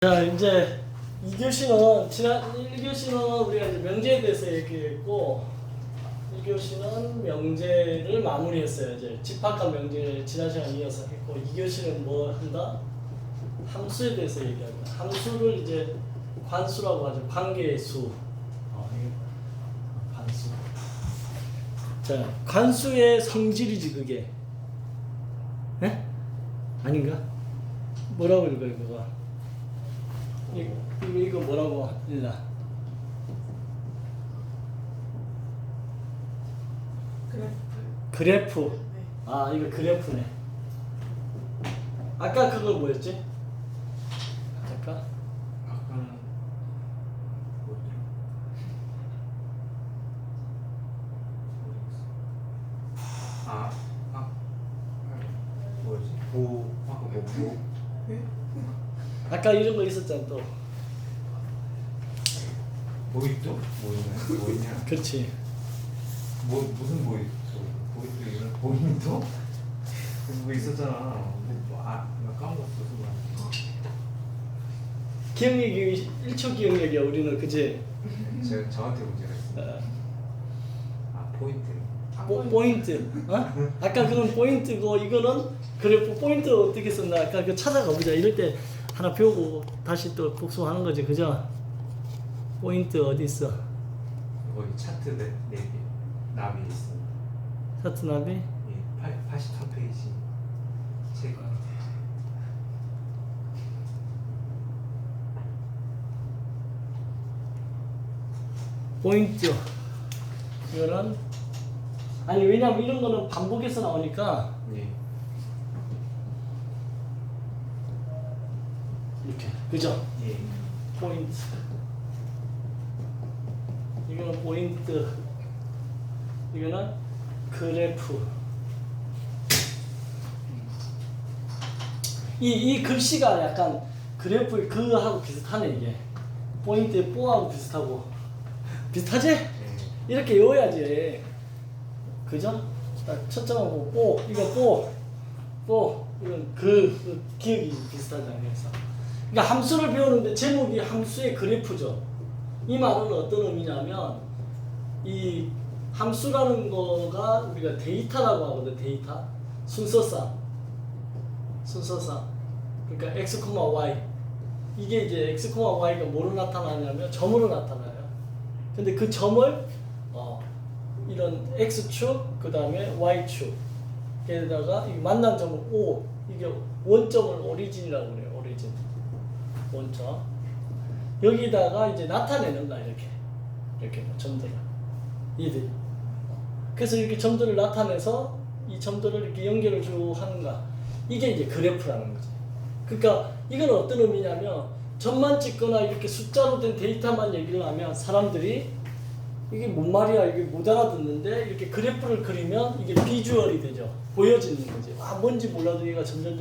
자, 이제 2교시는 지난 1교시는 우리가 이제 명제에 대해서 얘기했고 1교시는 명제를 마무리했어요. 이제 집합과 명제를 지난 시간에 이어서 했고 2교시는 뭐 한다? 함수에 대해서 얘기합니다. 함수를 이제 관수라고 하죠. 관계의 수. 관수. 자, 관수의 성질이지 그게. 네? 아닌가? 뭐라고 읽어요 그거? 이거 뭐라고 읽나? 그래프. 네. 아, 이거 그래프네. 아까 그거 뭐였지? 아까는 뭐였더라? 뭐였지? 아까 아까 이런 거 있었잖아 또. 뭐 있죠? 뭐 있냐? 그렇지. 무슨 뭐 있어? 보인도? 뭐 있었잖아. 나 까먹었어 순간. 기억력이 1초 기억력이야 우리는 그지? 제가 저한테 문제가 있어. 포인트. 포인트. 어? 아까 그건 포인트고 이거는 그래프. 포인트 어떻게 썼나? 아까 그 찾아가 보자. 이럴 때 하나 배우고 다시 또 복습하는 거지, 그죠? 포인트 어디 있어? 거기 차트 네 개. 나비 있어. 차트 나비? 예, 83페이지. 책. 포인트. 이거는 아니 왜냐면 이런 거는 반복해서 나오니까 예. 이렇게, 그죠? 예. 포인트. 이거는 포인트. 이거는 그래프. 이 글씨가 약간 그래프의 그하고 비슷하네 이게. 포인트의 뽀하고 비슷하고. 비슷하지? 예. 이렇게 외워야지. 그죠? 딱 초점하고 뽀, 이거 뽀, 이건 그 기억이 비슷하잖아요. 그래서. 그러니까 함수를 배우는데 제목이 함수의 그래프죠. 이 말은 어떤 의미냐면 이 함수라는 거가 우리가 데이터라고 하거든. 데이터. 순서상. 그러니까 x, y. 이게 이제 x, y가 뭐로 나타나냐면 점으로 나타나요. 근데 그 점을 이런 x축, 그 다음에 y축 에다가 만난 점을 O, 이게 원점을 오리진이라고 그래요. 오리진. 원점. 여기다가 이제 나타내는 거야, 이렇게 점들을. 이들. 그래서 이렇게 점들을 나타내서 이 점들을 이렇게 연결을 쭉 하는 거야. 이게 이제 그래프라는 거지. 그러니까 이건 어떤 의미냐면 점만 찍거나 이렇게 숫자로 된 데이터만 얘기를 하면 사람들이 이게 뭔 말이야, 이게 못 알아듣는데 이렇게 그래프를 그리면 이게 비주얼이 되죠. 보여지는 거지. 뭔지 몰라도 얘가 점점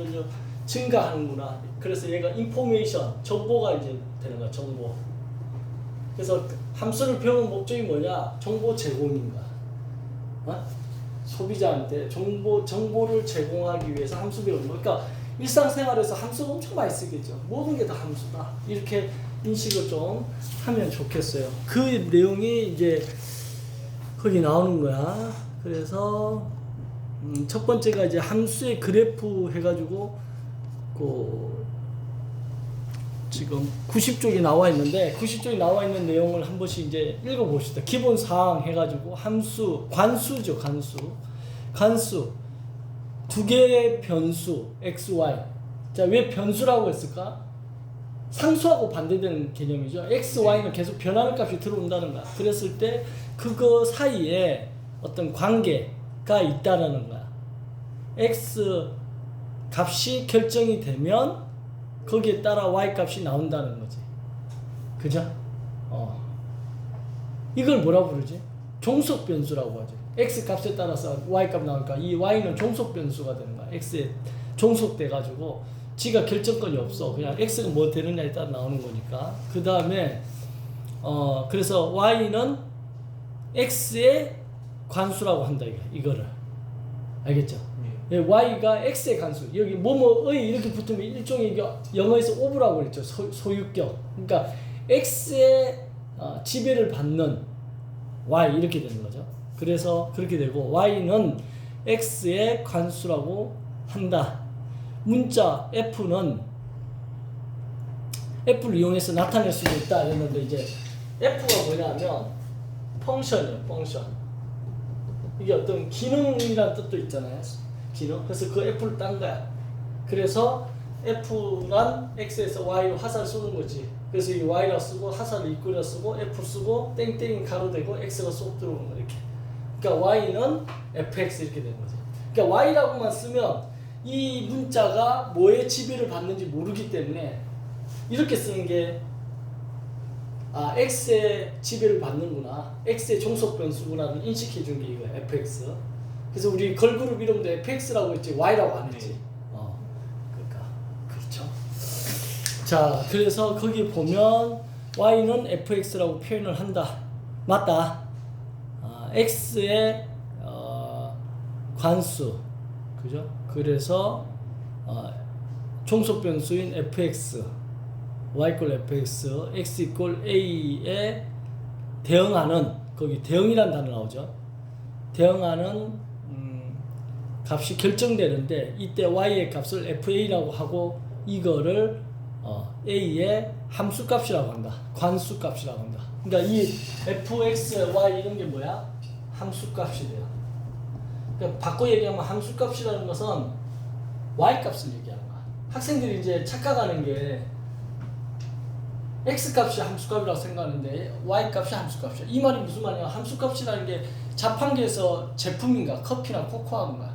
증가하는구나. 그래서 얘가 인포메이션, 정보가 이제 되는 거야, 정보. 그래서 함수를 배우는 목적이 뭐냐? 정보 제공인가. 소비자한테 정보를 제공하기 위해서 함수 배우는 거. 그러니까 일상생활에서 함수가 엄청 많이 쓰겠죠. 모든 게 다 함수다. 이렇게 인식을 좀 하면 좋겠어요. 그 내용이 이제 거기 나오는 거야. 그래서 첫 번째가 이제 함수의 그래프 해가지고 지금 90쪽이 나와 있는데 90쪽이 나와 있는 내용을 한 번씩 이제 읽어봅시다. 기본 사항 해가지고 함수, 관수죠, 관수. 두 개의 변수 x, y. 자, 왜 변수라고 했을까? 상수하고 반대되는 개념이죠. x, y는 계속 변하는 값이 들어온다는 거야. 그랬을 때 그거 사이에 어떤 관계가 있다라는 거야. x 값이 결정이 되면 거기에 따라 y 값이 나온다는 거지. 그죠? 이걸 뭐라 부르지? 종속 변수라고 하죠. x 값에 따라서 y 값 나오니까 이 y는 종속 변수가 되는 거야. x에 종속돼 가지고 지가 결정권이 없어. 그냥 x가 뭐 되느냐에 따라 나오는 거니까. 그 다음에 그래서 y는 x의 관수라고 한다 이거를. 알겠죠? y가 x의 관수. 여기 뭐뭐의 이렇게 붙으면 일종의 이게 영어에서 오브라고 그랬죠. 소유격. 그러니까 x의 지배를 받는 y 이렇게 되는 거죠. 그래서 그렇게 되고 y는 x의 관수라고 한다. 문자 f는 f를 이용해서 나타낼 수도 있다 이랬는데 이제 f가 뭐냐면 펑션이에요. 펑션. 이게 어떤 기능이라는 뜻도 있잖아요. 기능. 그래서 그 f를 딴 거야. 그래서 f란 x에서 y로 화살을 쏘는 거지. 그래서 이 y라 쓰고 화살을 이끌어 쓰고 f 쓰고 땡땡이 가로되고 x가 쏙 들어오는 거 이렇게. 그러니까 y는 fx 이렇게 되는 거지. 그러니까 y라고만 쓰면 이 문자가 뭐의 지배를 받는지 모르기 때문에 이렇게 쓰는 게 x의 지배를 받는구나, x의 종속 변수구나를 인식해 준 게 이거야, fx. 그래서 우리 걸그룹 이름도 fx라고 했지 y라고 안 했지. 그러니까 그렇죠. 자, 그래서 거기 보면 y는 fx라고 표현을 한다. 맞다. x의 관수, 그죠? 그래서 종속 변수인 fx, y = fx, x = a에 대응하는, 거기 대응이라는 단어 나오죠. 대응하는 값이 결정되는데 이때 y의 값을 fa라고 하고 이거를 a의 함수값이라고 한다. 관수값이라고 한다. 그러니까 이 fx, y 이런 게 뭐야? 함수값이 돼요. 그러니까 바꿔 얘기하면 함수값이라는 것은 y값을 얘기하는 거야. 학생들이 이제 착각하는 게 x값이 함수값이라고 생각하는데 y값이 함수값이야. 이 말이 무슨 말이야? 함수값이라는 게 자판기에서 제품인가 커피나 코코아인가,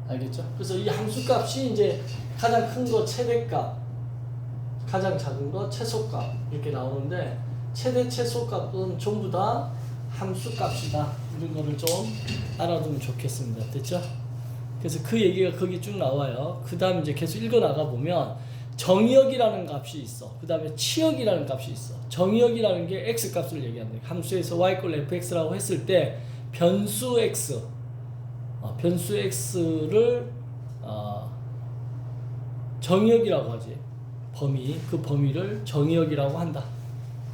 알겠죠? 그래서 이 함수값이 이제 가장 큰 거 최대값, 가장 작은 거 최소값 이렇게 나오는데 최대 최소값은 전부 다 함수값이다. 이런 거를 좀 알아두면 좋겠습니다. 됐죠? 그래서 그 얘기가 거기 쭉 나와요. 그 다음 이제 계속 읽어 나가 보면 정의역이라는 값이 있어. 그 다음에 치역이라는 값이 있어. 정의역이라는 게 x 값을 얘기한다. 함수에서 y = fx라고 했을 때 변수 x, 변수 x를 정의역이라고 하지. 범위, 그 범위를 정의역이라고 한다.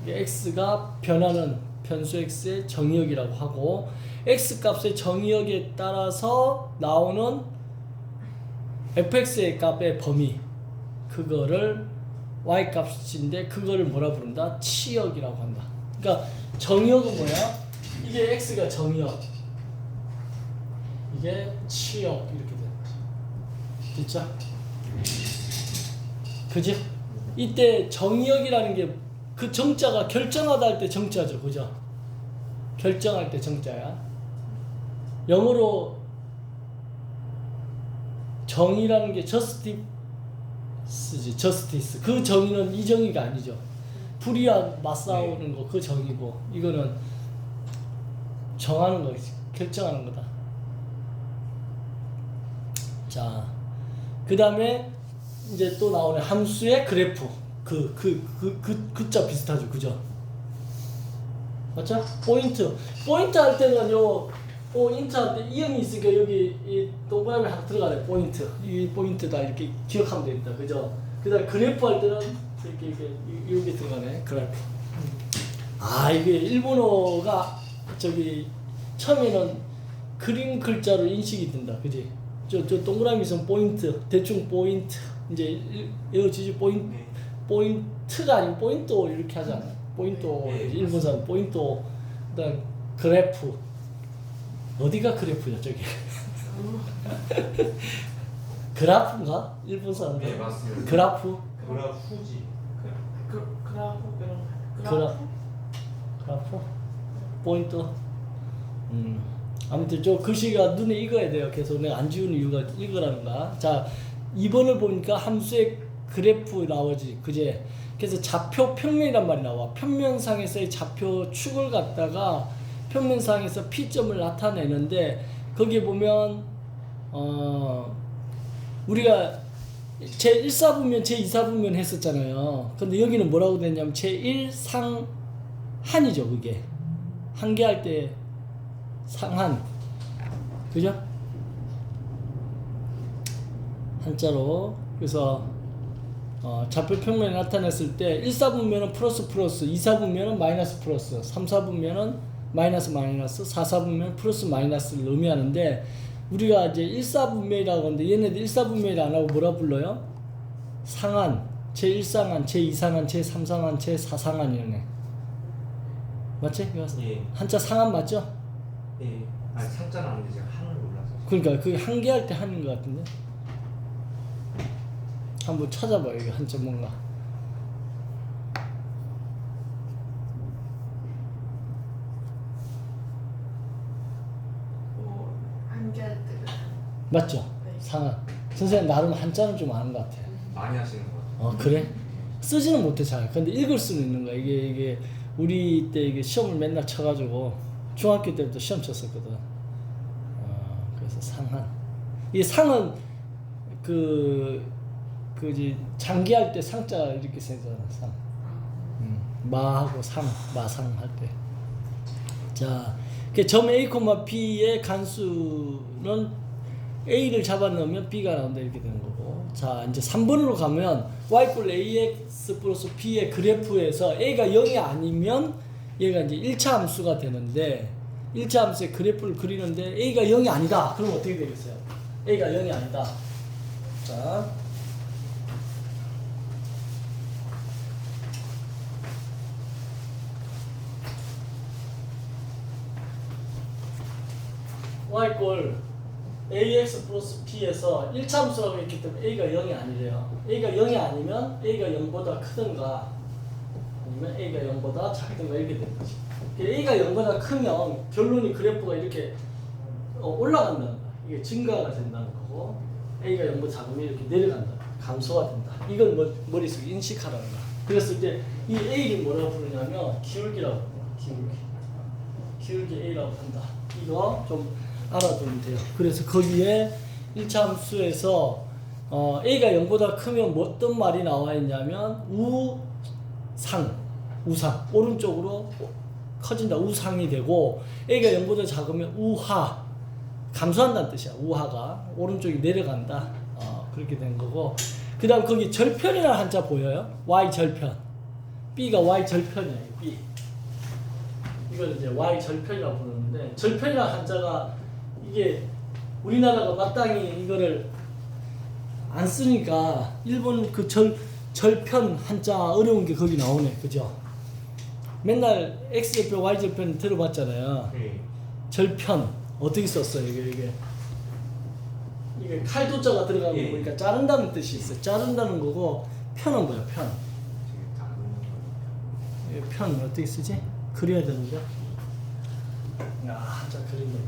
x가 변하는 변수 x의 정의역이라고 하고, x 값의 정의역에 따라서 나오는 fx의 값의 범위, 그거를 y 값인데 그거를 뭐라 부른다? 치역이라고 한다. 그러니까 정의역은 뭐야? 이게 x가 정의역, 이게 치역 이렇게 되는 거지. 됐죠? 그죠? 이때 정의역이라는 게 그 정자가 결정하다 할 때 정자죠. 그죠? 결정할 때 정자야. 영어로 정의라는 게 justice지. justice. 그 정의는 이 정의가 아니죠. 불의와 맞싸우는 거 그 정의고, 이거는 정하는 거, 결정하는 거다. 자, 그 다음에 이제 또 나오네. 함수의 그래프. 그자 비슷하죠. 그죠? 맞죠? 포인트 할 때는 포인트 할 때 이음이 있으니까 여기 이 동그라미 하나 들어가네. 포인트. 이 포인트다 이렇게 기억하면 됩니다. 그죠? 그 다음에 그래프 할 때는 이렇게 들어가네. 그래프. 이게 일본어가 처음에는 그림 글자로 인식이 된다. 그지? 저 동그라미 있으면 포인트, 대충 포인트. 이제 이어지지 포인트가 아니고 포인트 이렇게 하잖아. 포인트. 일본 사람 포인트. 그다음 그래프. 어디가 그래프야 저기? 그래프인가? 일본 사람들. 네, 맞습니다. 그래프. 그래프지. 그래프. 포인트. 아무튼 저 글씨가 눈에 익어야 돼요. 계속 내가 안 지우는 이유가 읽으라는 거야. 자, 2번을 보니까 함수의 그래프 나오지. 그제? 그래서 좌표 평면이란 말이 나와. 평면상에서의 좌표 축을 갖다가 평면상에서 P점을 나타내는데, 거기에 보면 우리가 제1사분면 제2사분면 했었잖아요. 근데 여기는 뭐라고 됐냐면 제1상한이죠. 그게 한계할 때 상한, 그죠? 한자로. 그래서 좌표 평면에 나타냈을 때 1사분면은 플러스 플러스, 2사분면은 마이너스 플러스, 3사분면은 마이너스 마이너스, 4사분면은 플러스 마이너스를 의미하는데, 우리가 이제 1사분면이라고 하는데 얘네들 1사분면이 안 하고 뭐라 불러요? 상한, 제1상한, 제2상한, 제3상한, 제4상한 이러네. 맞지? 예. 한자 상한 맞죠? 예. 아니 상자는 아닌데 제가 한을 몰라서. 그러니까 그게 한계할 때 하는 것 같은데. 한번 찾아봐요. 이게 한자 뭔가. 한계할 때는 맞죠? 네. 상한. 선생님 나름 한자는 좀 아는 것 같아. 많이 하시는 것 같아요. 그래? 쓰지는 못해 잘. 근데 읽을 수는 있는 거야. 이게 우리 때 이게 시험을 맨날 쳐가지고 중학교 때부터 시험 쳤었거든. 그래서 상한. 이 상은 그지 장기할 때 상자 이렇게 쓰잖아. 상. 마하고 상, 마상 할 때. 자, 점 A, B의 간수는 A를 잡아 넣으면 B가 나온다 이렇게 되는 거고. 자, 이제 3번으로 가면 y = ax 플러스 b의 그래프에서 a가 0이 아니면 얘가 이제 1차 함수가 되는데, 1차 함수의 그래프를 그리는데 a가 0이 아니다. 그럼 어떻게 되겠어요? a가 0이 아니다. 자, y = ax 플러스 b에서 1차 함수라고 했기 때문에 a가 0이 아니래요. a가 0이 아니면 a가 0보다 크든가 아니면 a가 0보다 작든가 이렇게 되는 거지. a가 0보다 크면 결론이 그래프가 이렇게 올라간다는 거야. 이게 증가가 된다는 거고, a가 0보다 작으면 이렇게 내려간다. 감소가 된다. 이건 머릿속에 인식하라는 거야. 그래서 이제 이 a를 뭐라고 부르냐면 기울기라고 부르냐. 기울기 a라고 한다. 이거 좀 알아두면 돼요. 그래서 거기에 1차 함수에서 a가 0보다 크면 어떤 말이 나와 있냐면 우상 오른쪽으로 커진다. 우상이 되고, a가 0보다 작으면 우하, 감소한다는 뜻이야. 우하가 오른쪽이 내려간다. 그렇게 된 거고, 그 다음 거기 절편이라는 한자 보여요? y절편. b가 y절편이야. b. 이걸 이제 y절편이라고 부르는데, 절편이라는 한자가 이게 우리나라가 마땅히 이거를 안 쓰니까 일본 그 절편 한자 어려운 게 거기 나오네. 그죠? 맨날 x절편 y절편 들어봤잖아요. 예. 절편 어떻게 썼어요? 이게 칼도자가 들어가는 거 보니까 자른다는 뜻이 있어요. 자른다는 거고, 편은 뭐야? 편. 되게 다른 거니까. 편 어떻게 쓰지? 그려야 되는데. 야, 한자 그린 거.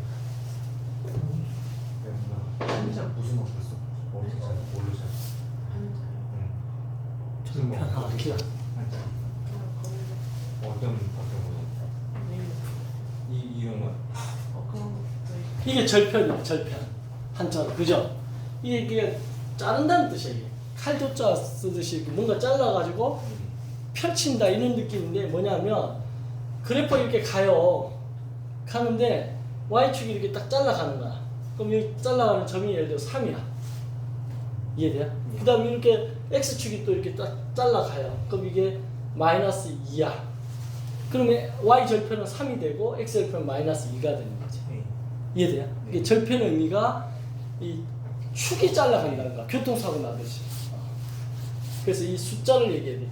한자 무슨 거 썼어? 어떻게 잘 모르잖아. 한자요. 무슨 거? 기다. 한자. 그냥 어떤 거? 네. 이런 거. 그런 것도 있고. 이게 절편이야, 절편. 한자로. 그죠? 이게 자른다는 뜻이야. 이게. 칼도자 쓰듯이 이렇게 뭔가 잘라가지고 펼친다 이런 느낌인데, 뭐냐면 그래프 이렇게 가는데 y축이 이렇게 딱 잘라가는 거야. 그럼 여기 잘라가는 점이 예를 들어 3이야. 이해돼요? 예. 그 다음에 이렇게 x축이 또 이렇게 딱 잘라가요. 그럼 이게 마이너스 2야. 그러면 y절편은 3이 되고 x절편은 마이너스 2가 되는 거지. 이해돼요? 이게 절편의 의미가 이 축이 잘라간다는 거야. 교통사고 나듯이. 그래서 이 숫자를 얘기해야 돼.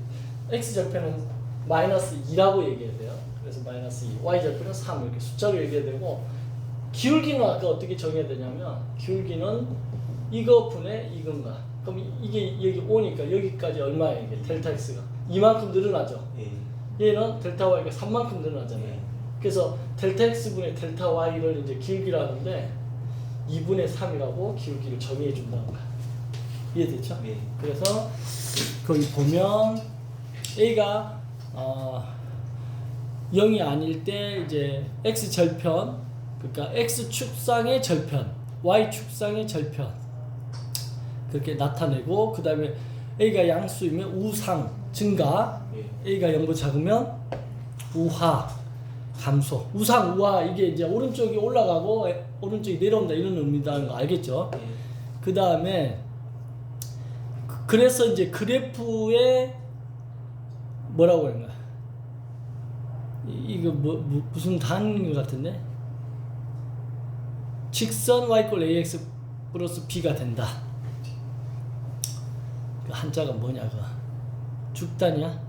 x절편은 마이너스 2라고 얘기해야 돼요. 그래서 마이너스 2, y절편은 3 이렇게 숫자로 얘기해야 되고, 기울기는 아까 어떻게 정해야 되냐면, 기울기는 이거 분의 이건가. 그럼 이게 여기 5니까 여기까지 얼마예요? 이게 델타 x가 이만큼 늘어나죠. 얘는 델타 y가 3만큼 늘어나잖아요. 그래서 델타 x분의 델타 y를 이제 기울기라 하는데 2분의 3이라고 기울기를 정의해 준다는 거야. 이해됐죠? 네. 그래서 거기 보면 a가 0이 아닐 때 이제 x 절편, 그러니까 x 축상의 절편, y 축상의 절편 그렇게 나타내고, 그 다음에 a가 양수이면 우상 증가, a가 0보다 작으면 우하 감소. 우상 우하 이게 이제 오른쪽이 올라가고 오른쪽이 내려온다 이런 의미라는 거 알겠죠? 그 다음에 그래서 이제 그래프에 뭐라고 하는 거야? 이거 무슨 단위 같은데? 직선 y = ax 플러스 b가 된다. 그 한자가 뭐냐 그 죽단이야?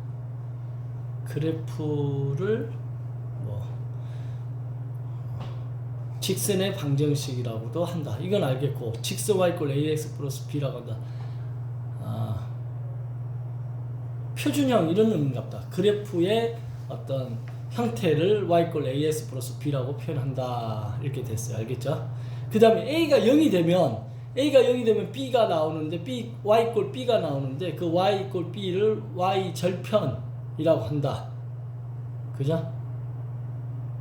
그래프를 뭐 직선의 방정식이라고도 한다. 이건 알겠고 직선 y = ax 플러스 b라고 한다. 아, 표준형 이런 의미인가 보다. 그래프의 어떤 형태를 y = ax 플러스 b라고 표현한다. 이렇게 됐어요. 알겠죠? 그 다음에 a가 0이 되면 b가 나오는데 y = b가 나오는데 그 y = b를 y 절편이라고 한다. 그죠?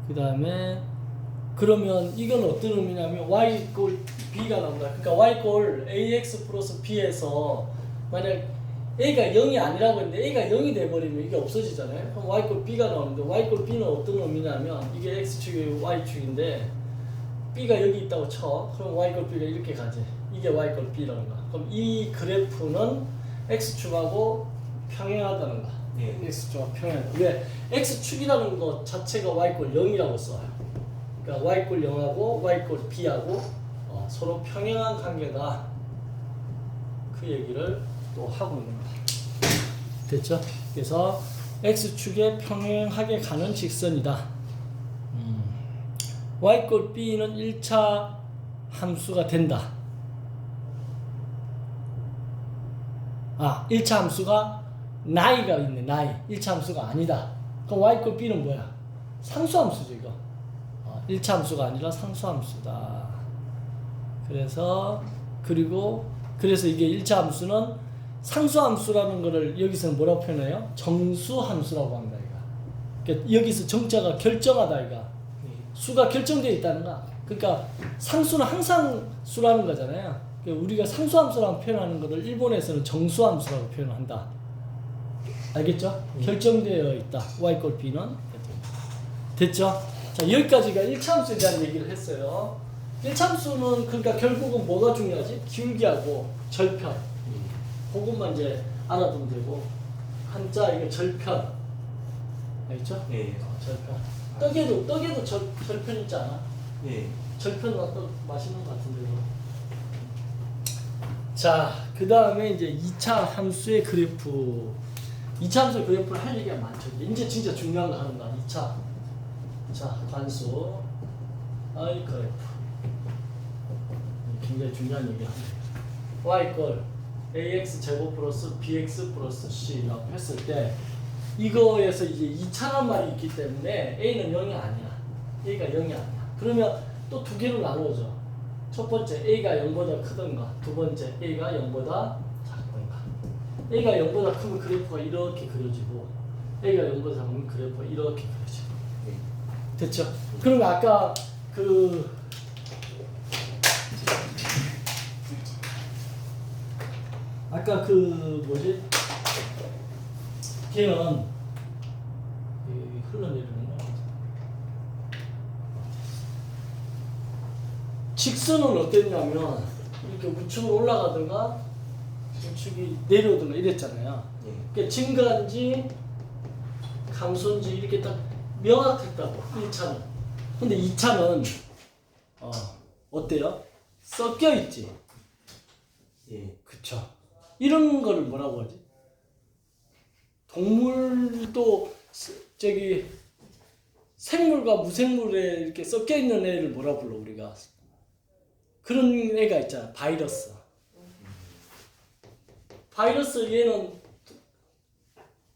그 다음에 그러면 이건 어떤 의미냐면 y = b가 나온다. 그러니까 y = ax 플러스 b에서 만약 a가 0이 아니라고 했는데 a가 0이 돼버리면 이게 없어지잖아요. 그럼 y = b가 나오는데 y = b는 어떤 의미냐면 이게 x축이고 y축인데 b가 여기 있다고 쳐. 그럼 y = b가 이렇게 가지. 이게 y = b라는 거야. 그럼 이 그래프는 x축하고 평행하다는 거야. 예. x축하고 평행하다. 왜? x축이라는 것 자체가 y = 0이라고 써요. 그러니까 y = 0하고 y = b하고 서로 평행한 관계다. 그 얘기를 또 하고 있는 거야. 됐죠? 그래서 x축에 평행하게 가는 직선이다. y = b는 1차 함수가 된다. 1차 함수가 나이가 있네. 나이. 1차 함수가 아니다. 그럼 y = b는 뭐야? 상수함수죠 이거. 1차 함수가 아니라 상수함수다. 그래서 이게 1차 함수는 상수함수라는 거를 여기서는 뭐라고 표현해요? 정수함수라고 합니다. 그러니까 여기서 정자가 결정하다 이거. 수가 결정되어 있다는 거야. 그러니까 상수는 항상 수라는 거잖아요. 그러니까 우리가 상수함수라고 표현하는 것을 일본에서는 정수함수라고 표현한다. 알겠죠? 결정되어 있다. y = b는 됐죠? 자, 여기까지가 1차 함수에 대한 얘기를 했어요. 1차 함수는 그러니까 결국은 뭐가 중요하지? 기울기하고 절편. 그것만 이제 알아두면 되고 한자 이게 절편. 알겠죠? 예. 절편. 떡에도 절편 있지 않아? 예. 절편 떡 맛있는 것 같은데요. 자, 그 다음에 이제 2차 함수의 그래프. 2차 함수의 그래프를 할 얘기가 많죠. 이제 진짜 중요한 거 하는 거야. 2차. 자, 관수. I 그래프. 굉장히 중요한 얘기 합니다. y = ax 제곱 플러스 bx 플러스 c라고 했을 때 이거에서 이제 2차란 말이 있기 때문에 a는 0이 아니야. a가 0이 아니야. 그러면 또 두 개로 나누어져. 첫 번째 a가 0보다 크던가, 두 번째 a가 0보다 작던가. a가 0보다 크면 그래프가 이렇게 그려지고 a가 0보다 작으면 그래프가 이렇게 그려지고. 됐죠? 그러면 아까 뭐지? 걔는 흘러내리는 거. 직선은 어땠냐면 이렇게 우측으로 올라가든가 우측이 내려오든가 이랬잖아요. 그러니까 증가인지 감소인지 이렇게 딱 명확했다고 1차는. 근데 2차는 어때요? 섞여 있지. 예. 그쵸. 이런 거를 뭐라고 하지? 동물도 생물과 무생물에 이렇게 섞여 있는 애를 뭐라 불러 우리가? 그런 애가 있잖아. 바이러스. 바이러스 얘는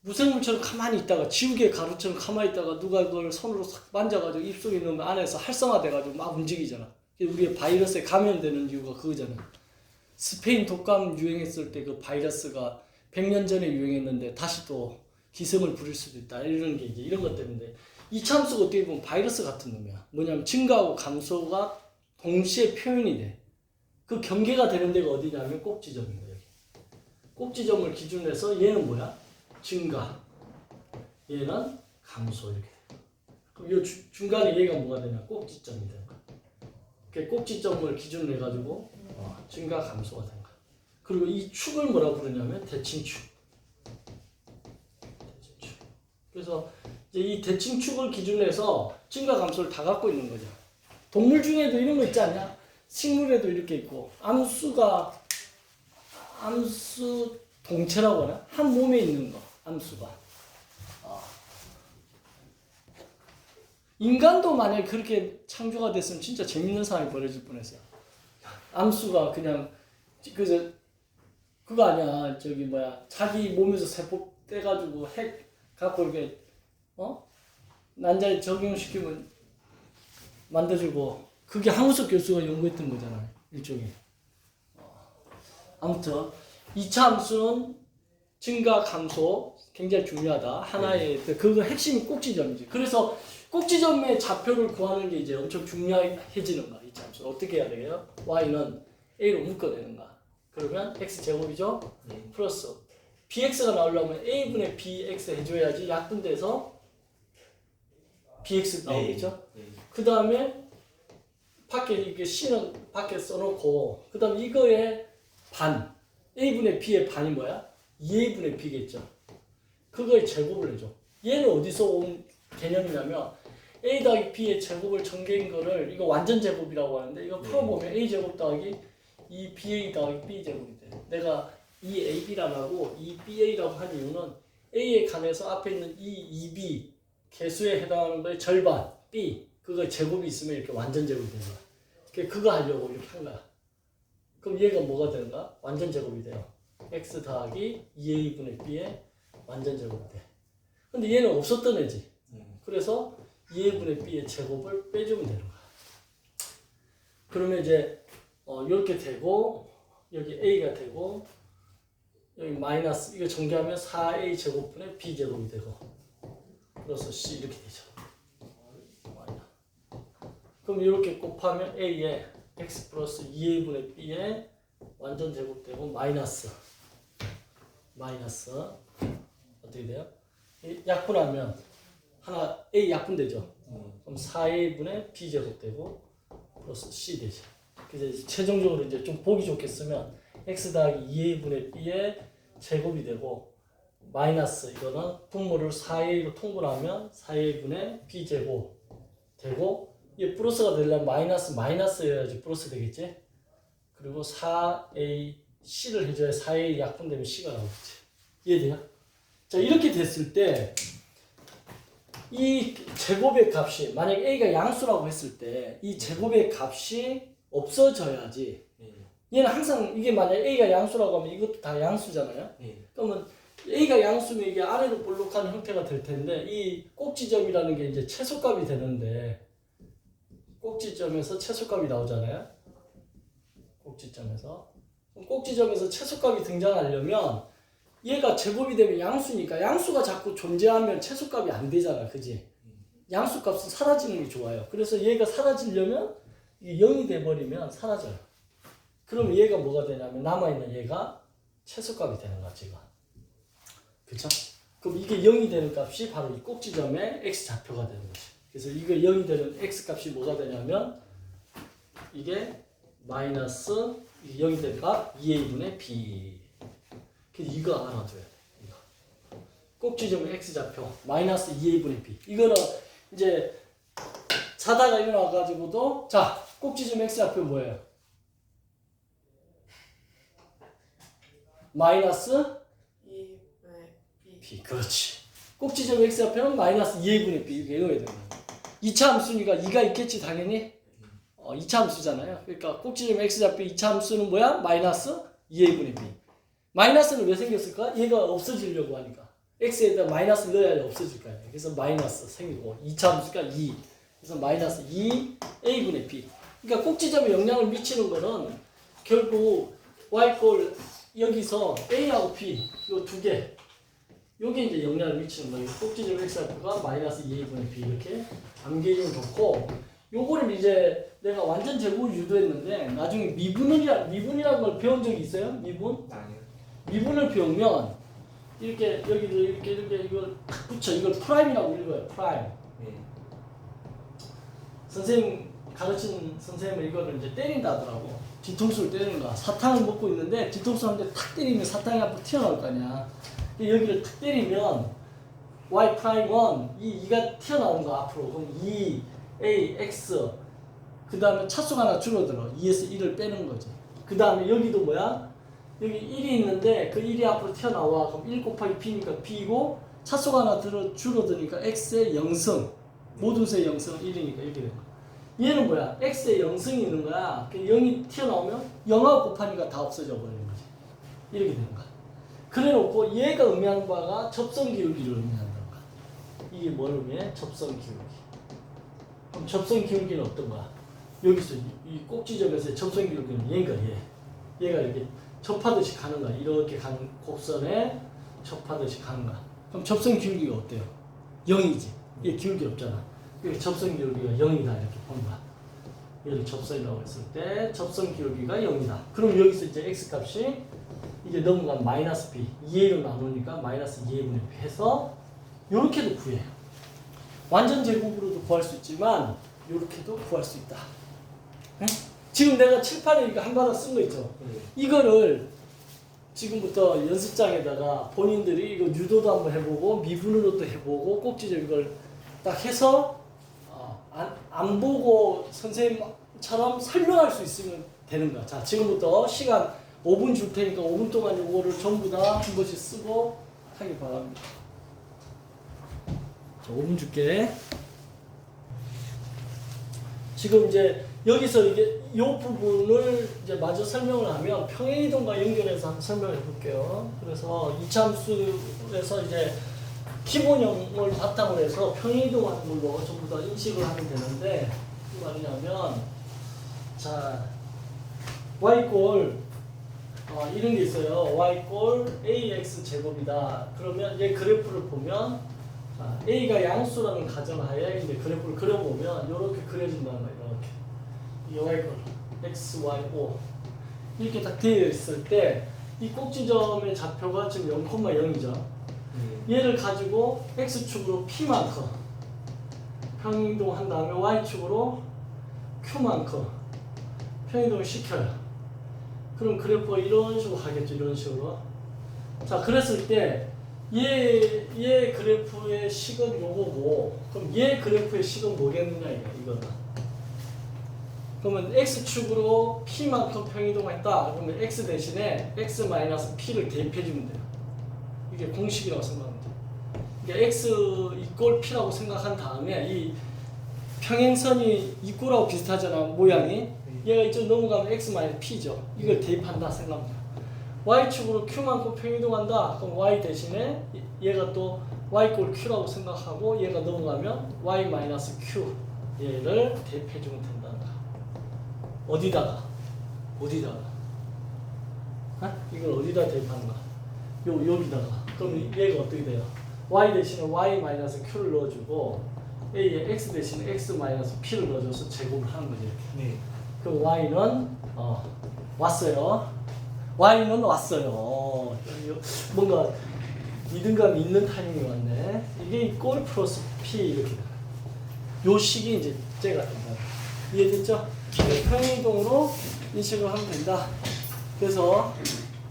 무생물처럼 가만히 있다가 지우개 가루처럼 가만히 있다가 누가 그걸 손으로 싹 만져가지고 입속에 넣으면 안에서 활성화돼가지고 막 움직이잖아. 우리의 바이러스에 감염되는 이유가 그거잖아. 스페인 독감 유행했을 때 그 바이러스가 100년 전에 유행했는데 다시 또 기승을 부릴 수도 있다. 이런 게 이제 이런 것 때문에 이 참수가 어떻게 보면 바이러스 같은 놈이야. 뭐냐면 증가하고 감소가 동시에 표현이 돼. 그 경계가 되는 데가 어디냐면 꼭지점인 거야. 꼭지점을 기준으로 해서 얘는 뭐야? 증가. 얘는 감소 이렇게. 그럼 이 중간에 얘가 뭐가 되냐? 꼭지점이 되는 거야. 그 꼭지점을 기준으로 해가지고 증가 감소가 되는 거야. 그리고 이 축을 뭐라 부르냐면 대칭축. 그래서 이제 이 대칭축을 기준으로 해서 증가 감소를 다 갖고 있는 거죠. 동물 중에도 이런 거 있지 않냐? 식물에도 이렇게 있고 암수 동체라고 하나? 한 몸에 있는 거 암수가. 인간도 만약에 그렇게 창조가 됐으면 진짜 재밌는 상황이 벌어질 뻔했어요. 암수가 그냥 그거 아니야. 저기 뭐야 자기 몸에서 세포 떼가지고 핵 갖고 이렇게 난자에 적용시키면 만들어주고 그게 황우석 교수가 연구했던 거잖아요. 일종의. 아무튼 2차 함수는 증가 감소 굉장히 중요하다. 하나의 그거 핵심이 꼭지점이지. 그래서 꼭지점의 좌표를 구하는 게 이제 엄청 중요해지는 거야. 2차 함수 어떻게 해야 되게요? y는 a로 묶어내는가. 그러면 x제곱이죠. 플러스 bx가 나오려면 a분의 bx 해줘야지 약분돼서 bx 나오겠죠. 그 다음에 밖에 이게 c는 밖에 써놓고 그 다음 이거의 반 a분의 b의 반이 뭐야? 2a분의 b겠죠. 그거의 제곱을 해줘. 얘는 어디서 온 개념이냐면 a 더하기 b의 제곱을 전개인 거를 이거 완전 제곱이라고 하는데 이거 풀어보면 a 제곱 더하기 2ba 더하기 b 제곱이 돼. 내가 2ab라고 하고 2ba라고 한 이유는 a에 관해서 앞에 있는 2b 개수에 해당하는 거의 절반 b 그거 제곱이 있으면 이렇게 완전 제곱이 되는 거야. 그거 하려고 이렇게 한 거야. 그럼 얘가 뭐가 되는가? 완전 제곱이 돼요. x 더하기 2a분의 b의 완전 제곱이 돼. 근데 얘는 없었던 애지. 그래서 2a분의 b의 제곱을 빼주면 되는 거야. 그러면 이제 이렇게 되고 여기 a가 되고 여기 마이너스 이거 전개하면 4a 제곱분의 b 제곱이 되고 플러스 c 이렇게 되죠. 그럼 이렇게 곱하면 a에 x 플러스 2a분의 b의 완전 제곱되고 마이너스 어떻게 돼요? 약분하면 하나 a 약분되죠. 그럼 4a분의 b 제곱되고 플러스 c 되죠. 그래서 최종적으로 이제 좀 보기 좋게 쓰면 x 더하기 2a분의 b의 제곱이 되고 마이너스 이거는 분모를 4a로 통분하면 4a분의 b 제곱 되고 이게 플러스가 되려면 마이너스여야지 플러스 되겠지. 그리고 4ac를 해줘야 4a 약분되면 c가 나오겠지. 이해돼요? 자 이렇게 됐을 때 이 제곱의 값이 만약 a가 양수라고 했을 때 이 제곱의 값이 없어져야지. 얘는 항상 이게 만약 a가 양수라고 하면 이것도 다 양수잖아요. 그러면 a가 양수면 이게 아래로 볼록한 형태가 될 텐데 이 꼭지점이라는 게 이제 최소값이 되는데 꼭지점에서 최소값이 나오잖아요. 꼭지점에서 최소값이 등장하려면 얘가 제곱이 되면 양수니까 양수가 자꾸 존재하면 최소값이 안 되잖아. 그지? 양수값은 사라지는 게 좋아요. 그래서 얘가 사라지려면 이게 0이 돼버리면 사라져요. 그럼 얘가 뭐가 되냐면 남아있는 얘가 최소값이 되는 거야. 지금. 그쵸? 그럼 이게 0이 되는 값이 바로 이 꼭지점의 x좌표가 되는 거지. 그래서 이거 0이 되는 x값이 뭐가 되냐면 이게 마이너스 0이 되는 값 2a분의 b. 그래서 이거 알아둬야 돼. 이거. 꼭지점의 x좌표 마이너스 2a분의 b. 이거는 이제 자다가 일어나가지고도 자 꼭지점 x좌표 뭐예요? 마이너스 2분의 b. b. 그렇지. 꼭지점 x좌표는 마이너스 2a분의 b. 이렇게 외워야 되는 거야. 2차 함수니까 2가 있겠지 당연히. 2차 함수잖아요. 그러니까 꼭지점 x좌표 2차 함수는 뭐야? 마이너스 2a분의 b. 마이너스는 왜 생겼을까? 얘가 없어지려고 하니까. x에다 마이너스 넣어야 없어질 거 아니야. 그래서 마이너스 생기고 2차 함수가 2. 그래서 마이너스 2a분의 b. 그러니까 꼭지점에 영향을 미치는 거는 결국 y꼴 여기서 a하고 b 이 두 개. 요게 이제 영향을 미치는 거예요. 꼭지점 x좌표가 마이너스 2a분의 b 이렇게 암기해주면 좋고 요거를 이제 내가 완전 제곱을 유도했는데 나중에 미분이라는 걸 배운 적이 있어요? 미분? 아니요. 미분을 배우면 이렇게 여기를 이렇게 이걸 탁 붙여 이걸 프라임이라고 읽어요. 프라임. 선생님 가르치는 선생님은 이거를 이제 때린다 하더라고. 뒤통수를 때리는 거야. 사탕을 먹고 있는데 뒤통수 한 대 탁 때리면 사탕이 앞으로 튀어나올 거 아니야. 여기를 탁 때리면 y 프라임 1, 이 2가 튀어나오는 거 앞으로. 그럼 2, a, x 그 다음에 차수가 하나 줄어들어. 2에서 1을 빼는 거지. 그 다음에 여기도 뭐야? 여기 1이 있는데 그 1이 앞으로 튀어나와. 그럼 1 곱하기 b니까 b고 차수가 하나 줄어드니까 x의 0승. 모든 수의 0승은 1이니까 이렇게 되는 거야. 얘는 뭐야? x의 0승이 있는 거야. 0이 튀어나오면 0하고 곱하니까 다 없어져 버리는 거지. 이렇게 되는 거야. 그래 놓고 얘가 의미하는 바가 접선 기울기를 의미한다는 거야. 이게 뭘 의미해? 접선 기울기. 그럼 접선 기울기는 어떤 거야? 여기서 이 꼭지점에서의 접선 기울기는 얘가 얘가 이렇게 접하듯이 가는 거야. 이렇게 가는 곡선에 접하듯이 가는 거야. 그럼 접선 기울기가 어때요? 0이지. 얘 기울기 없잖아. 그러니까 접선 기울기가 0이다 이렇게 보는 거야. 얘를 접선이라고 했을 때 접선 기울기가 0이다. 그럼 여기서 이제 x 값이 이게 넘어가면 마이너스 b 2a로 나누니까 마이너스 2a분의 b 해서 요렇게도 구해요. 완전 제곱으로도 구할 수 있지만 요렇게도 구할 수 있다. 네? 지금 내가 칠판에 이거 한 바닥 쓴 거 있죠? 이거를 지금부터 연습장에다가 본인들이 이거 유도도 한번 해보고 미분으로도 해보고 꼭지점 이걸 딱 해서 안 보고 선생님처럼 설명할 수 있으면 되는 거야. 자, 지금부터 시간 5분 줄 테니까 5분 동안 이거를 전부 다 한 번씩 쓰고 하기 바랍니다. 자, 5분 줄게. 지금 이제 여기서 이게 이 부분을 이제 마저 설명을 하면 평행이동과 연결해서 한번 설명해 볼게요. 그래서 이차함수에서 이제 기본형을 바탕으로 해서 평행이동하는 걸로 전부 다 인식을 하면 되는데 무슨 말이냐면 자 y꼴 이런 게 있어요. y꼴 ax 제곱이다. 그러면 얘 그래프를 보면 자, a가 양수라는 가정하에 이제 그래프를 그려보면 이렇게 그려진다는 거예요. 이렇게 이 y꼴 x, y, o 이렇게 딱 되어 있을 때 이 꼭지점의 좌표가 지금 0,0이죠. 얘를 가지고 x축으로 p만큼 평행이동한 다음에 y축으로 q만큼 평행이동을 시켜요. 그럼 그래프가 이런 식으로 가겠죠. 이런 식으로. 자, 그랬을 때 얘 그래프의 식은 요거고 그럼 얘 그래프의 식은 뭐겠느냐 이거는. 그러면 x축으로 p만큼 평행이동했다. 그러면 x 대신에 x-p를 대입해주면 돼요. 이게 공식이라고 생각하면 돼요. 그러니까 x 이꼴 p라고 생각한 다음에 이 평행선이 이꼴하고 비슷하잖아 모양이. 얘가 이쪽 넘어가면 x-p죠. 이걸 대입한다 생각합니다. y축으로 q만큼 평행이동한다. 그럼 y 대신에 얘가 또 y꼴 q라고 생각하고 얘가 넘어가면 y-q 얘를 대입해주면 된다. 어디다가? 이걸 어디다 대입하는가? 여기다가. 그럼 얘가 어떻게 돼요? y 대신에 y-q를 넣어주고 a에 x 대신에 x-p를 넣어줘서 제곱을 하는 거죠. 이렇게. 네. 그럼 y는 왔어요. y는 왔어요. 뭔가 이등감 있는 타이밍이 왔네. 이게 꼴 플러스 p 이렇게. 요 식이 이제 째가 된다. 이해됐죠? 평행이동으로 인식을 하면 된다. 그래서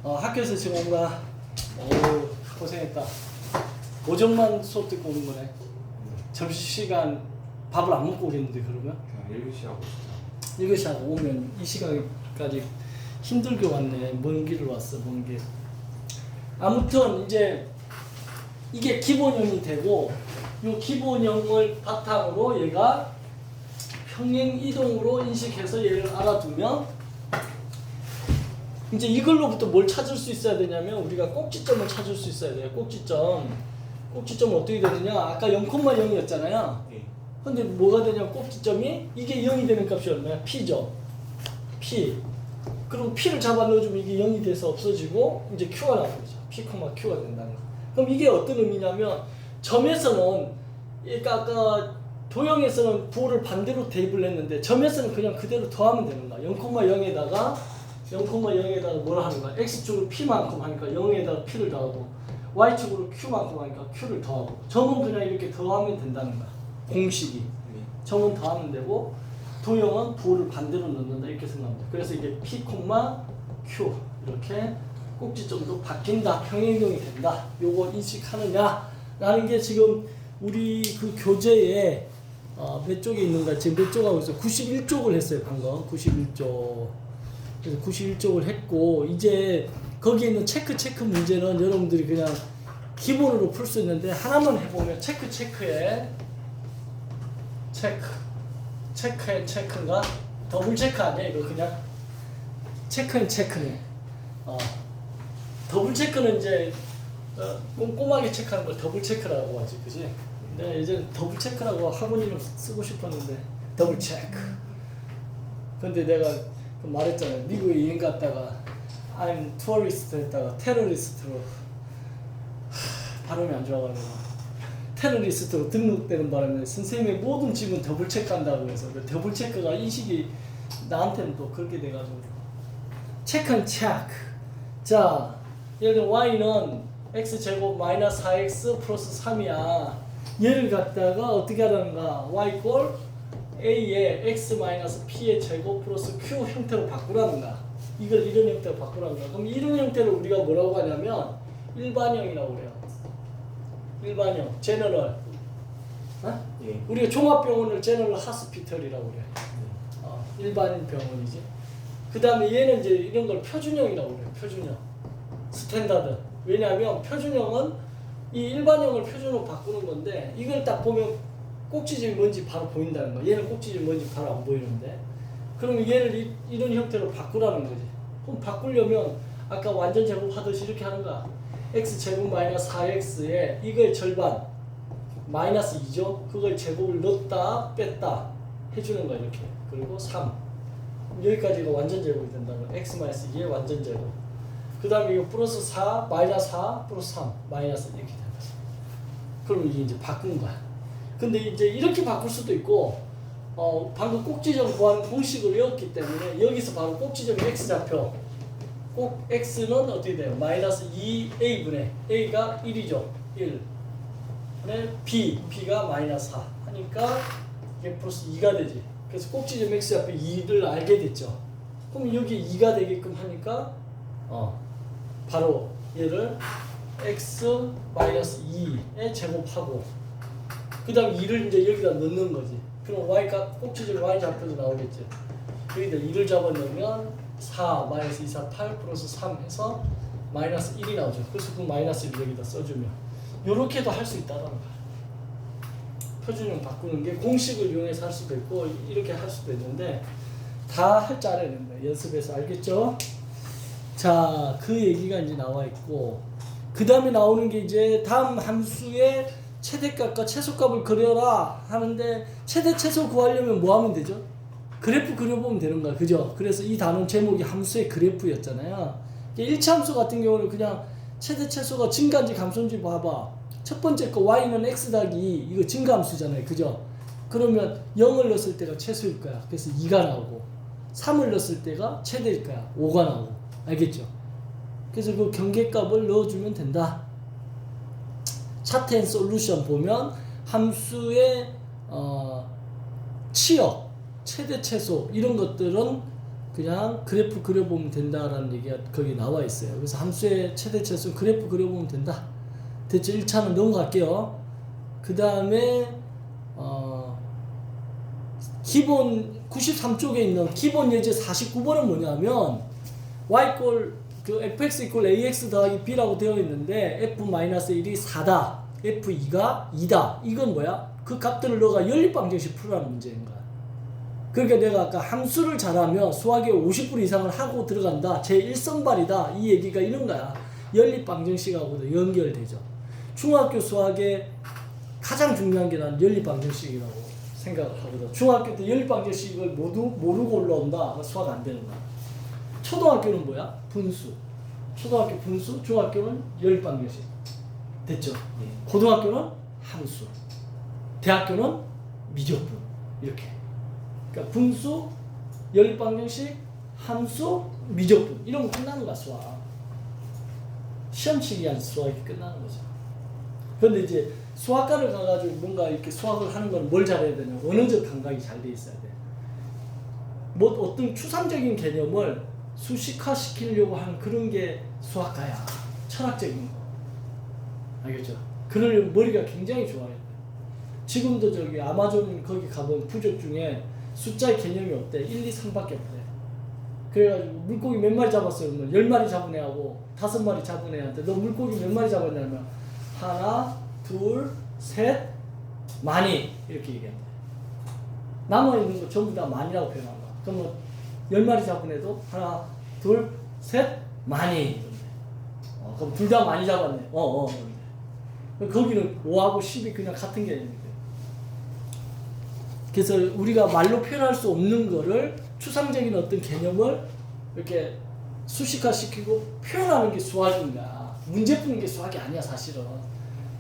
학교에서 지금 뭔가 고생했다. 오전만 수업 듣고 오는 거네. 점심시간 밥을 안 먹고 오겠는데 그러면? 그냥 1교시 하고 싶다. 1교시 하고 오면 이 시간까지 힘들게 왔네. 먼 길을 왔어. 먼 길. 아무튼 이제 이게 기본형이 되고 이 기본형을 바탕으로 얘가 평행이동으로 인식해서 얘를 알아두면 이제 이걸로부터 뭘 찾을 수 있어야 되냐면 우리가 꼭지점을 찾을 수 있어야 돼요. 꼭지점은 어떻게 되느냐? 아까 0,0이었잖아요. 근데 뭐가 되냐면 꼭지점이 이게 0이 되는 값이 얼마야? p죠. p. 그럼 p를 잡아 넣어주면 이게 0이 돼서 없어지고 이제 q가 나오는 거죠. p, q가 된다는 거. 그럼 이게 어떤 의미냐면 점에서는 그러니까 아까 도형에서는 부호를 반대로 대입을 했는데 점에서는 그냥 그대로 더하면 되는 거야. 0,0에다가 뭐라 하는 거야? x축으로 p만큼 하니까 0에다가 p를 더하고 y축으로 q만큼 하니까 q를 더하고 점은 그냥 이렇게 더하면 된다는 거야. 공식이. 점은 더하면 되고 도형은 부호를 반대로 넣는다 이렇게 생각합니다. 그래서 이게 P, Q 이렇게 꼭지점도 바뀐다, 평행이동이 된다. 요거 인식하느냐라는 게 지금 우리 그 교재에 몇 쪽에 있는가 지금 몇 쪽 하고 있어요. 91쪽을 했어요 방금. 91쪽. 그래서 91쪽을 했고 이제 거기에 있는 체크 문제는 여러분들이 그냥 기본으로 풀 수 있는데 하나만 해보면 체크에 체크인가? 더블 체크 아니야 이거 그냥 체크네. 더블 체크는 이제 꼼꼼하게 체크하는 걸 더블 체크라고 하지, 그지? 근데 이제 더블 체크라고 학원 이름 쓰고 싶었는데 더블 체크. 근데 내가 말했잖아요. 미국에 여행 갔다가 I'm tourist 했다가 테러리스트로 발음이 안 좋아가지고 테러리스트로 등록되는 바람에 선생님의 모든 질문 더블 체크한다고 해서 그 더블 체크가 인식이 나한테는 또 그렇게 돼가지고 체크는 체크. 자, 예를 들어 y는 x제곱 마이너스 4x 플러스 3이야. 얘를 갖다가 어떻게 하라는가? y 꼴 a의 x 마이너스 p의 제곱 플러스 q 형태로 바꾸라는가? 이걸 이런 형태로 바꾸라는가? 그럼 이런 형태를 우리가 뭐라고 하냐면 일반형이라고 그래요. 일반형, 제너럴. 예. 우리가 종합병원을 제너럴 하스피털이라고 그래. 일반 병원이지. 그 다음에 얘는 이제 이런 걸 표준형이라고 그래요. 표준형. 스탠다드. 왜냐하면 표준형은 이 일반형을 표준으로 바꾸는 건데 이걸 딱 보면 꼭지점이 뭔지 바로 보인다는 거야. 얘는 꼭지점이 뭔지 바로 안 보이는데. 그러면 얘를 이런 형태로 바꾸라는 거지. 그럼 바꾸려면 아까 완전 제곱하듯이 이렇게 하는 거야. x제곱 마이너스 4x에 이걸 절반 마이너스 2죠. 그걸 제곱을 넣었다 뺐다 해주는 거야 이렇게. 그리고 3 여기까지가 완전 제곱이 된다면 x 마이너스 2의 완전 제곱. 그 다음에 이거 플러스 4 마이너스 4 플러스 3 마이너스 이렇게 된다. 그럼 이게 이제 바꾼 거야. 근데 이제 이렇게 바꿀 수도 있고 방금 꼭지점 구하는 공식을 외웠기 때문에 여기서 바로 꼭지점이 x좌표 꼭 x는 어떻게 돼요? 마이너스 2a분의 a가 1이죠. 1 b가 마이너스 4 하니까 이게 플러스 2가 되지. 그래서 꼭지점 x좌표 2를 알게 됐죠. 그럼 여기 2가 되게끔 하니까 바로 얘를 x 마이너스 2에 제곱하고 그 다음 2를 이제 여기다 넣는 거지. 그럼 y가 꼭지점 y 좌표도 나오겠지. 여기다 2를 잡아넣으면 4 마이너스 2, 4, 8 플러스 3 해서 마이너스 1이 나오죠. 그래서 그 마이너스를 여기다 써주면 요렇게도 할 수 있다는 거야. 표준형 바꾸는 게 공식을 이용해서 할 수도 있고 이렇게 할 수도 있는데 다 할 줄 알아야 된다. 연습해서 알겠죠? 자, 그 얘기가 이제 나와 있고 그 다음에 나오는 게 이제 다음 함수의 최대값과 최소값을 그려라 하는데 최대 최소 구하려면 뭐 하면 되죠? 그래프 그려보면 되는 거야. 그죠? 그래서 이 단원 제목이 함수의 그래프였잖아요. 1차 함수 같은 경우는 그냥 최대 최소가 증가인지 감소인지 봐봐. 첫 번째 거 y는 x 더하기 2 이거 증가함수잖아요. 그죠? 그러면 0을 넣었을 때가 최소일 거야. 그래서 2가 나오고 3을 넣었을 때가 최대일 거야. 5가 나오고. 알겠죠? 그래서 그 경계값을 넣어주면 된다. 차트 앤 솔루션 보면 함수의 치역, 최대 최소 이런 것들은 그냥 그래프 그려보면 된다라는 얘기가 거기 나와 있어요. 그래서 함수의 최대 최소 그래프 그려보면 된다. 됐죠? 1차는 넘어갈게요. 그 다음에 기본 93쪽에 있는 기본 예제 49번은 뭐냐면 fx 이퀄 ax 더하기 b라고 되어 있는데 f-1이 4다 f2가 2다 이건 뭐야? 그 값들을 너가 연립방정식 풀라는 문제인 거야. 그러니까 내가 아까 함수를 잘하면 수학에 50% 이상을 하고 들어간다 제1선발이다 이 얘기가 이런 거야. 연립방정식하고도 연결되죠. 중학교 수학에 가장 중요한 게 난 연립방정식이라고 생각을 하거든. 중학교 때 연립방정식을 모르고 올라온다 수학 안 되는 거야. 초등학교는 뭐야? 분수. 초등학교 분수, 중학교는 연립방정식. 됐죠? 예. 고등학교는 함수. 대학교는 미적분. 이렇게. 그러니까 분수, 연립방정식, 함수, 미적분. 이런 거 끝나는 거야, 수학. 시험치기 한 수학이 끝나는 거죠. 그런데 이제 수학과를 가가지고 뭔가 이렇게 수학을 하는 건 뭘 잘해야 되냐? 언어적 감각이 잘 돼 있어야 돼. 뭐 어떤 추상적인 개념을 수식화시키려고 하는 그런 게 수학가야. 철학적인 거. 알겠죠? 그럴 머리가 굉장히 좋아요. 지금도 저기 아마존 거기 가본 부족 중에 숫자의 개념이 없대. 1, 2, 3밖에 없대. 그래가지고 물고기 몇 마리 잡았어요? 그러면 10마리 잡은 애하고 5마리 잡은 애한테 너 물고기 몇 마리 잡았냐면 하나, 둘, 셋, 많이 이렇게 얘기한대. 남아있는 거 전부 다 많이라고 표현한 거야. 그러면 10마리 잡은 애도 하나, 둘, 셋, 많이 이런데. 그럼 둘 다 많이 잡았네. 이런데. 거기는 5하고 10이 그냥 같은 개념인데. 그래서 우리가 말로 표현할 수 없는 거를 추상적인 어떤 개념을 이렇게 수식화시키고 표현하는 게 수학인 거야. 문제 푸는 게 수학이 아니야, 사실은.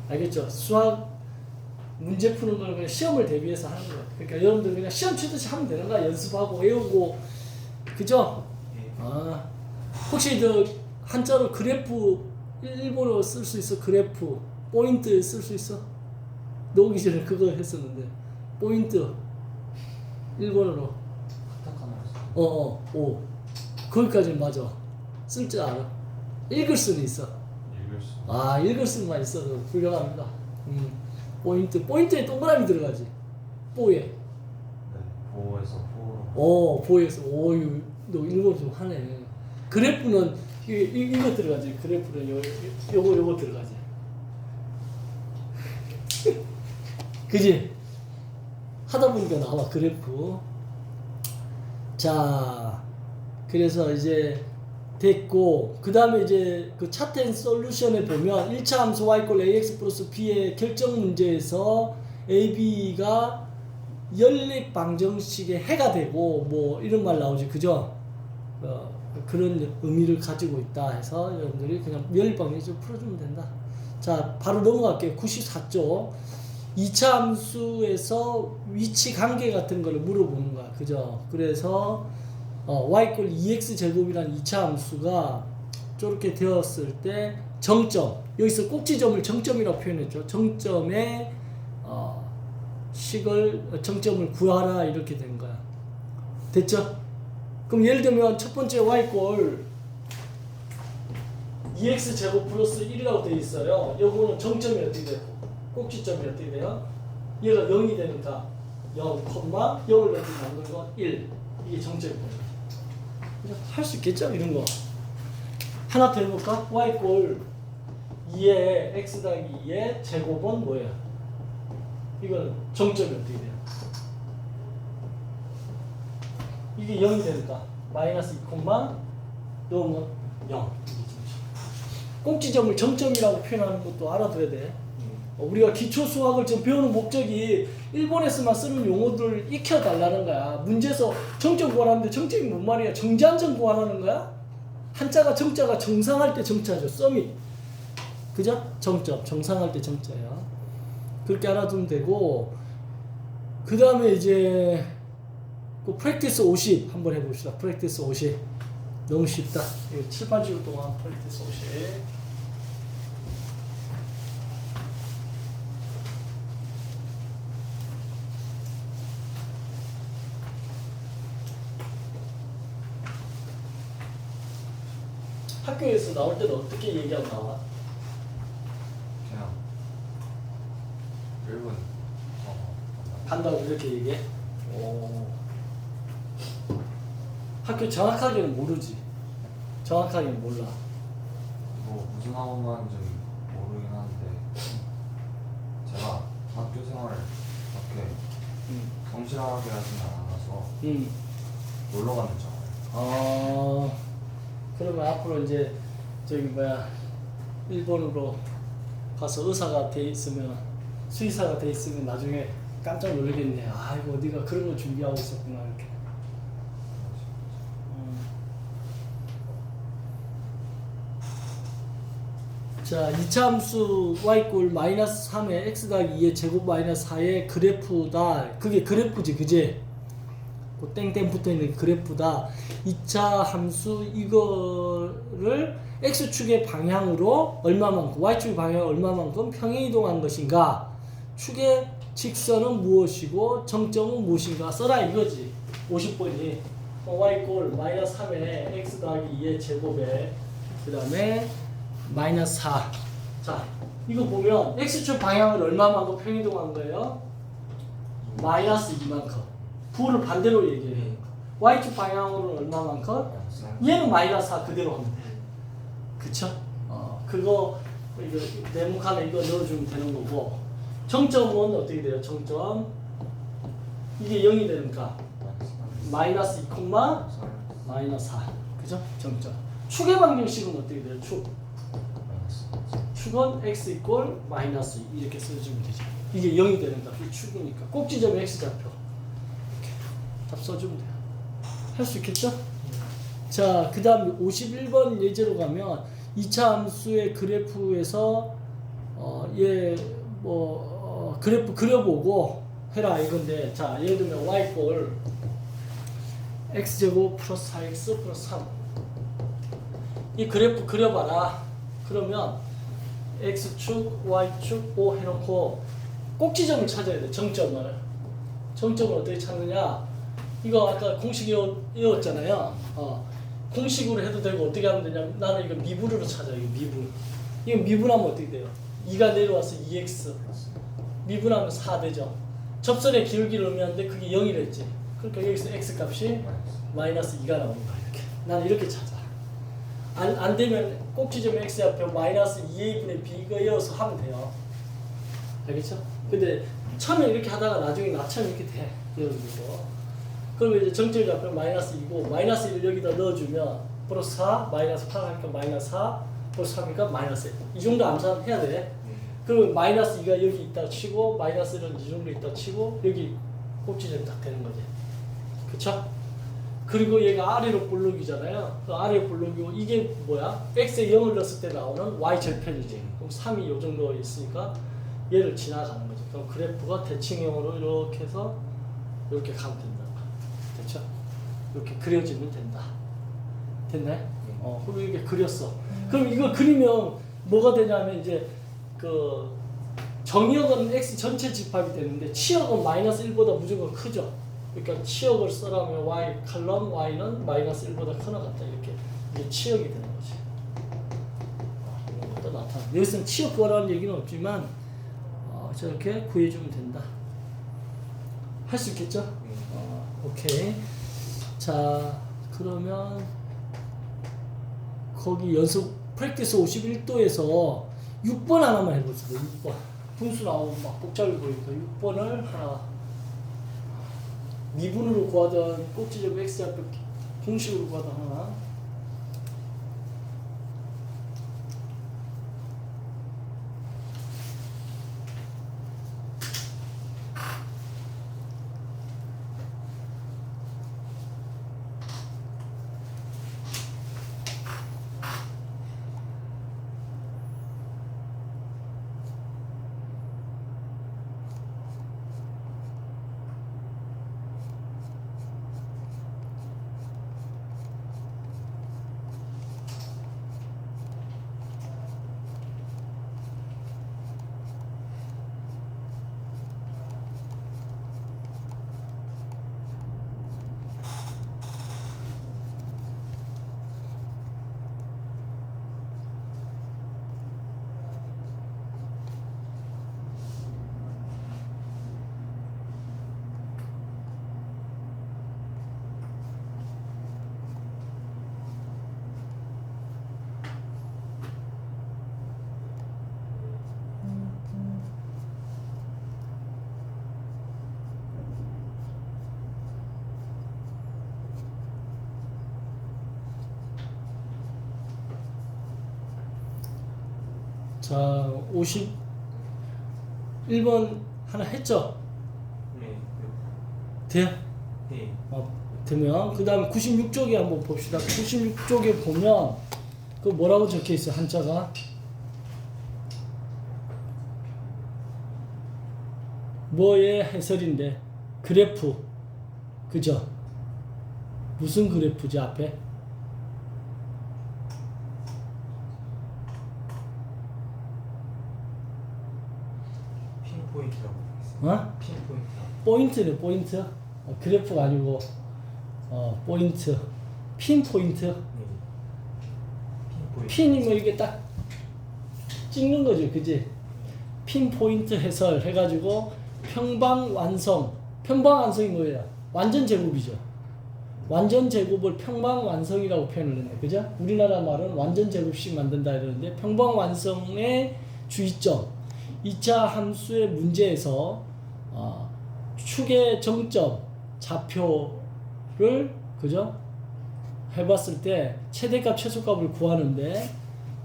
알겠죠? 수학 문제 푸는 걸 그냥 시험을 대비해서 하는 거야. 그러니까 여러분들 그냥 시험 치듯이 하면 되는 거야. 연습하고 외우고. 그죠? 아, 혹시 저 한자로 그래프 일본어로 쓸 수 있어? 그래프 포인트 쓸 수 있어? 녹기 전에 그거 했었는데 포인트 일본어로 오 거기까지는 맞아. 쓸 줄 알아. 읽을 수는 있어. 읽을 수만 있어도 훌륭합니다. 포인트에 동그라미 들어가지. 뽀에. 네, 보에서 포로. 보에서 너 일본어 좀 하네. 그래프는 이거 들어가지. 그래프는 요거 들어가지. 그지? 하다 보니까 나와 그래프. 자, 그래서 이제 됐고, 그 다음에 이제 그 차트 앤 솔루션에 보면 1차 함수 y = ax 플러스 b의 결정 문제에서 a, b가 연립 방정식의 해가 되고 뭐 이런 말 나오지, 그죠? 그런 의미를 가지고 있다 해서 여러분들이 그냥 연립 방정식 풀어주면 된다. 자, 바로 넘어갈게요. 94쪽. 2차 함수에서 위치 관계 같은 걸 물어보는 거야. 그죠? 그래서 y = 2x 제곱이라는 2차 함수가 저렇게 되었을 때 정점, 여기서 꼭지점을 정점이라고 표현했죠. 정점의 정점을 구하라 이렇게 된 거야. 됐죠? 그럼 예를 들면 첫 번째 y = 2x 제곱 플러스 1이라고 되어 있어요. 요거는 정점이 어떻게 되고 꼭지점이 어떻게 돼요? 얘가 0이 되니까 0, 0을 어떻게 만든 건 1. 이게 정점이고. 할 수 있겠죠? 이런 거. 하나 더 해볼까? y = 2의 x 더하기 2의 제곱은 뭐예요? 이거는 정점이 어떻게 돼요? 이게 0이 되니까 마이너스 2, 넣으면 0. 꼭지점을 정점이라고 표현하는 것도 알아둬야 돼. 우리가 기초 수학을 지금 배우는 목적이 일본에서만 쓰는 용어들을 익혀달라는 거야. 문제에서 정점 구하라는데 정점이 뭔 말이야? 정지한점 구하라는 거야? 한자가 정자가 정상할 때 정자죠. 서밋. 그죠? 정점. 정상할 때 정자야. 그렇게 알아두면 되고, 그 다음에 이제 그 프랙티스 50 한번 해봅시다. 프랙티스 50. 너무 쉽다. 7, 8주 동안 프랙티스 50. 학교에서 나올 때는 어떻게 얘기하고 나와? 그냥 1분 간다고 이렇게 얘기해? 오. 학교 정확하게는 모르지. 정확하게는 몰라. 뭐 무슨 학원 가는지 모르긴 하는데 제가 학교 생활을 그렇게 성실하게 하진 않아서 놀러 가는 줄 알아요. 그러면 앞으로 이제 일본으로 가서 의사가 돼 있으면, 수의사가 돼 있으면 나중에 깜짝 놀라겠네. 이거 어디가 그런 거 준비하고 있었구나 이렇게. 자, 2차 함수 y = 마이너스 3의 x 더하기 2의 제곱 마이너스 4의 그래프다. 그게 그래프지, 그지? 그 땡땡 붙어있는 그래프다. 2차 함수 이거를 x축의 방향으로 얼마만큼, y축의 방향 얼마만큼 평행이동한 것인가, 축의 직선은 무엇이고 정점은 무엇인가 써라 이거지. 50번이. y 꼴 마이너스 3에 x 더하기 2의 제곱에 그 다음에 마이너스 4. 자, 이거 보면 x축 방향을 얼마만큼 평이동한 거예요? 마이너스 2만큼. 부호를 반대로 얘기해요. y축 방향으로는 얼마만큼? 얘는 마이너스 4 그대로 하면 돼. 그쵸? 그거 이거 네모칸에 이거 넣어주면 되는 거고, 정점은 어떻게 돼요? 정점 이게 0이 되니까 마이너스 2, 마이너스 4. 그죠? 정점. 축의 방정식은 어떻게 돼요? 축은 x 이꼴 마이너스 2 이렇게 써주면 되죠. 이게 0이 되는 값이 축이니까 꼭지점에 x 좌표 이렇게 답 써주면 돼요. 할 수 있겠죠? 자, 그 다음 51번 예제로 가면 2차 함수의 그래프에서 그래프 그려보고 해라 이건데, 자 예를 들면 y꼴 x제곱 플러스 4x 플러스 3 이 그래프 그려봐라. 그러면 x축 y축 O 해놓고 꼭지점을 찾아야 돼. 정점을 어떻게 찾느냐, 이거 아까 공식 외웠잖아요. 공식으로 해도 되고 어떻게 하면 되냐면, 나는 이거 미분으로 찾아요. 이거 미분하면 어떻게 돼요? 2가 내려와서 2x 미분하면 4 되죠. 접선의 기울기를 의미하는데 그게 0이랬지. 그러니까 여기서 x 값이 마이너스 2가 나오는 거야. 이렇게. 나는 이렇게 찾아. 안 되면 꼭지점 x 앞에 마이너스 2a분의 b 이거 이어서 하면 돼요. 알겠죠? 근데 처음에 이렇게 하다가 나중에 나처럼 이렇게 돼. 이런 거. 그러면 이제 정점이 앞에 마이너스 2고 마이너스 1을 여기다 넣어주면 플러스 4 마이너스 8 하니까 마이너스 4 플러스 3이니까 마이너스 1. 이 정도 암산해야 돼. 그러면 마이너스 2가 여기 있다 치고 마이너스 1은 이 정도 있다 치고 여기 꼭지점이 딱 되는 거지. 그쵸? 그리고 얘가 아래로 볼록이잖아요. 그 아래 볼록이고 이게 뭐야? x에 0을 넣었을 때 나오는 y 절편이지. 그럼 3이 이 정도 있으니까 얘를 지나가는 거죠. 그럼 그래프가 대칭형으로 이렇게 해서 이렇게 가면 된다. 됐죠? 이렇게 그려지면 된다. 됐나요? 그럼 이렇게 그렸어. 그럼 이거 그리면 뭐가 되냐면 이제 그 정의역은 x 전체 집합이 되는데 치역은 마이너스 1보다 무조건 크죠. 그러니까 치역을 써라면 y 칼럼 y는 마이너스 1보다 크나 같다. 이렇게 이게 치역이 되는 거지. 이런 것도 나타나. 여기서는 치역 구하라는 얘기는 없지만 저렇게 구해주면 된다. 할 수 있겠죠? 오케이. 자, 그러면 거기 연습 프랙티스 51도에서 6번 하나만 해보세요. 6번. 분수 나오면 막 복잡해 보이니까 6번을 하나 미분으로 구하던 꼭지점 x 앞에 공식으로 구하던 하나. 자, 51번 하나 했죠? 네. 돼요? 네. 되면 그 다음 96쪽에 한번 봅시다. 96쪽에 보면 그 뭐라고 적혀 있어요? 한자가 뭐의 해설인데 그래프, 그죠? 무슨 그래프지 앞에? 핀포인트라고 있어요. 어? 핀포인트. 포인트네, 포인트. 그래프가 아니고 포인트, 핀 포인트. 네. 핀포인트. 핀이 뭐 이게 딱 찍는 거죠, 그지? 핀 포인트 해설 해가지고 평방 완성. 평방 완성이 뭐예요? 완전 제곱이죠. 완전 제곱을 평방 완성이라고 표현을 했네, 그죠? 우리나라 말은 완전 제곱식 만든다 이러는데 평방 완성의 주의점. 2차 함수의 문제에서 축의 정점 좌표를 그죠? 해봤을 때 최대값 최소값을 구하는데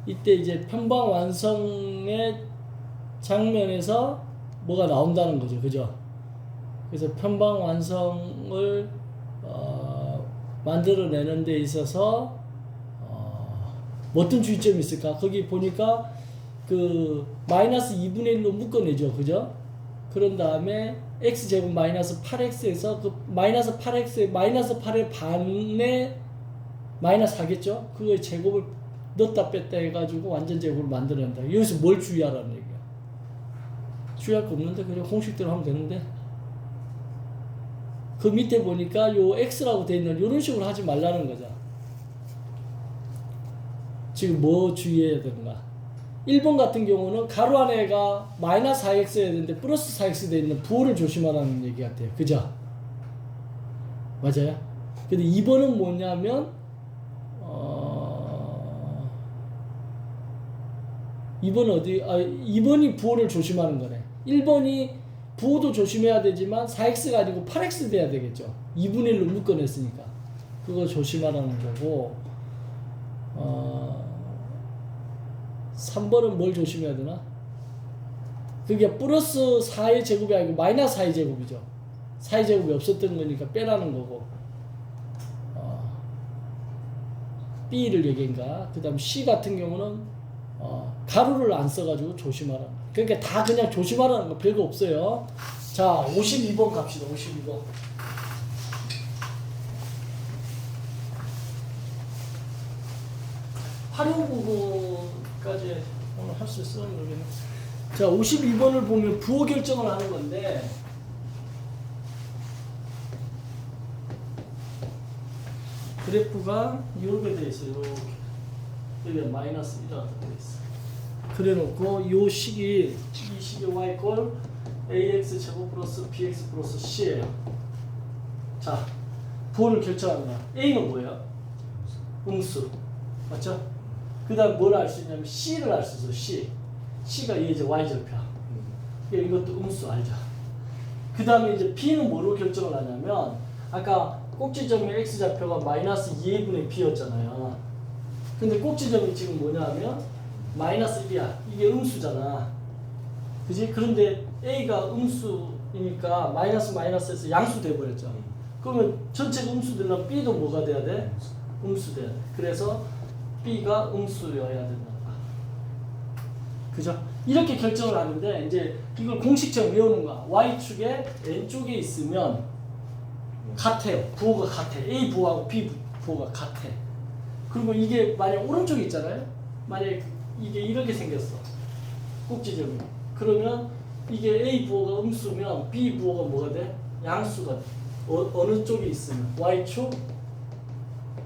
이때 이제 평방 완성의 장면에서 뭐가 나온다는 거죠, 그죠? 그래서 평방 완성을 만들어내는 데 있어서 어떤 주의점이 있을까? 거기 보니까 그 마이너스 2분의 1로 묶어내죠, 그죠? 그런 다음에 x제곱 마이너스 8x에서 그 마이너스 8x에 마이너스 8의 반에 마이너스 4겠죠? 그거의 제곱을 넣었다 뺐다 해가지고 완전 제곱을 만들어낸다. 여기서 뭘 주의하라는 얘기야? 주의할 거 없는데 그냥 공식대로 하면 되는데 그 밑에 보니까 요 x라고 돼 있는 이런 식으로 하지 말라는 거죠. 지금 뭐 주의해야 되는가? 1번 같은 경우는 가로 안에가 마이너스 4x여야 되는데 플러스 4x 돼 있는 부호를 조심하라는 얘기 같아요. 그죠? 맞아요? 근데 2번은 뭐냐면 2번이 부호를 조심하는 거네. 1번이 부호도 조심해야 되지만 4x가 아니고 8x 돼야 되겠죠. 2분의 1로 묶어냈으니까. 그거 조심하라는 거고 3번은 뭘 조심해야 되나? 그게 플러스 4의 제곱이 아니고 마이너스 4의 제곱이죠. 4의 제곱이 없었던 거니까 빼라는 거고 B를 얘기인가? 그 다음 C 같은 경우는 가로를 안 써가지고 조심하라. 그러니까 다 그냥 조심하라는 거 별거 없어요. 자, 52번 갑시다. 52번. 활용 부분까지 오늘 할 수 있으면 모르겠네. 자, 52번을 보면 부호 결정을 하는 건데 그래프가 이렇게 돼 있어요. 이렇게 여기 마이너스 1이라고 돼 있어. 그래놓고 이 식이 y 꼴 ax 제곱 플러스 bx 플러스 c예요. 자, 부호를 결정합니다. a는 뭐예요? 음수, 맞죠? 그다음 뭘 알 수 있냐면 c를 알 수 있어. c가 이제 y 절표. 이것도 음수 알죠? 그다음에 이제 b는 뭐로 결정을 하냐면 아까 꼭지점의 x좌표가 마이너스 2분의 b였잖아요. 근데 꼭지점이 지금 뭐냐면 마이너스 1이야. 이게 음수잖아. 그지? 그런데 a가 음수이니까 마이너스 마이너스에서 양수 돼버렸죠. 그러면 전체가 음수 되려면 b도 뭐가 돼야 돼? 음수 돼야 돼. 그래서 b가 음수여야 된다. 그죠? 이렇게 결정을 하는데 이제 이걸 공식처럼 외우는 거야. y축의 n쪽에 있으면 같아요. 부호가 같아. A 부호하고 B 부호가 같아. 그리고 이게 만약 오른쪽에 있잖아요. 만약 이게 이렇게 생겼어. 꼭지점이. 그러면 이게 A 부호가 음수면 B 부호가 뭐가 돼? 양수가 돼. 어느 쪽에 있으면 Y축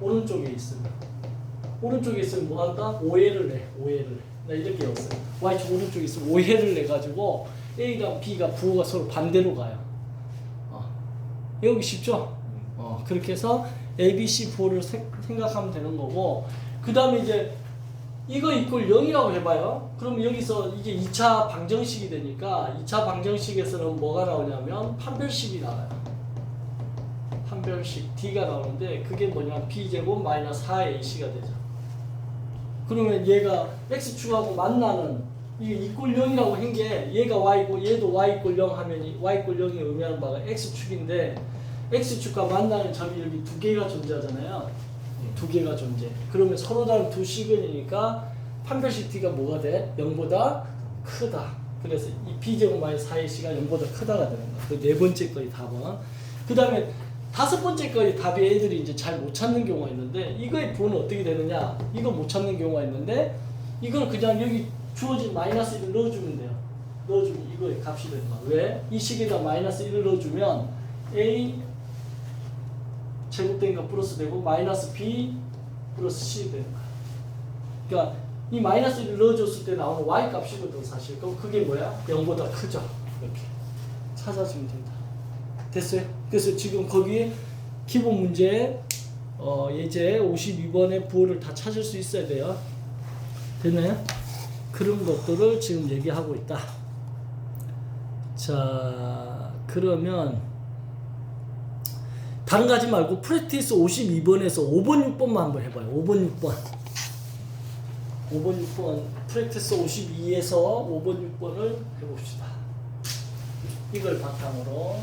오른쪽에 있으면 뭐 한다? 오해를 내. 나 이렇게 외웠어요. Y축 오른쪽에 있으면 오해를 내가지고 A랑 B가 부호가 서로 반대로 가요. 외우기 쉽죠? 그렇게 해서 A, B, C 부호를 생각하면 되는 거고 그 다음에 이제 이거 이꼴 0이라고 해봐요. 그럼 여기서 이게 2차 방정식이 되니까 2차 방정식에서는 뭐가 나오냐면 판별식이 나와요. 판별식 D가 나오는데 그게 뭐냐 B제곱 마이너스 4AC가 되죠. 그러면 얘가 X축하고 만나는 이게 이꼴 0이라고 한 게 얘가 Y고 얘도 Y꼴 0 하면 Y꼴 0이 의미하는 바가 X축인데 X축과 만나는 점이 여기 두 개가 존재하잖아요. 두 개가 존재. 그러면 서로 다른 두 시근이니까 판별식 T가 뭐가 돼? 0보다 크다. 그래서 이 B제곱 마이너스 4AC가 0보다 크다가 되는 거야. 그 네 번째 거의 답은. 그 다음에 다섯 번째 거의 답이 애들이 이제 잘 못 찾는 경우가 있는데 이거의 부호는 어떻게 되느냐? 이거 못 찾는 경우가 있는데 이건 그냥 여기 주어진 마이너스 1을 넣어주면 돼요. 넣어주면 이거의 값이 되는 거야. 왜? 이 식에다 마이너스 1을 넣어주면 A 제곱되니까 플러스 되고 마이너스 b 플러스 c 되는 거야. 그러니까 이 마이너스를 넣어줬을 때 나오는 y 값이거든 사실. 그럼 그게 뭐야? 0보다 크죠. 이렇게 찾아주면 된다. 됐어요? 그래서 지금 거기에 기본 문제 예제 52번의 부호를 다 찾을 수 있어야 돼요. 됐나요? 그런 것들을 지금 얘기하고 있다. 자, 그러면 다른 거 하지 말고 프랙티스 52번에서 5번, 6번만 한번 해봐요. 5번, 6번. 5번, 6번. 프랙티스 52에서 5번, 6번을 해봅시다. 이걸 바탕으로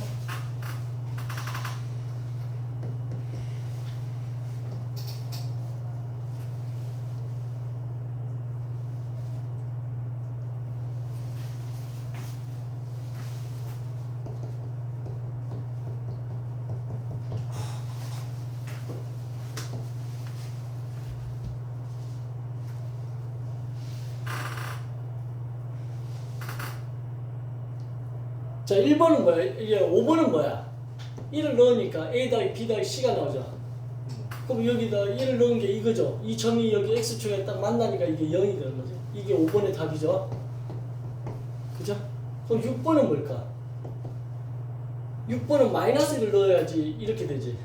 자, 1번은 뭐야? 이게 5번은 뭐야? 1을 넣으니까 A 더하기 B 더하기 C가 나오죠. 그럼 여기다 1을 넣은 게 이거죠. 이 점이 여기 X축에 딱 만나니까 이게 0이 되는 거죠. 이게 5번의 답이죠. 그죠? 그럼 6번은 뭘까? 6번은 마이너스를 넣어야지 이렇게 되지.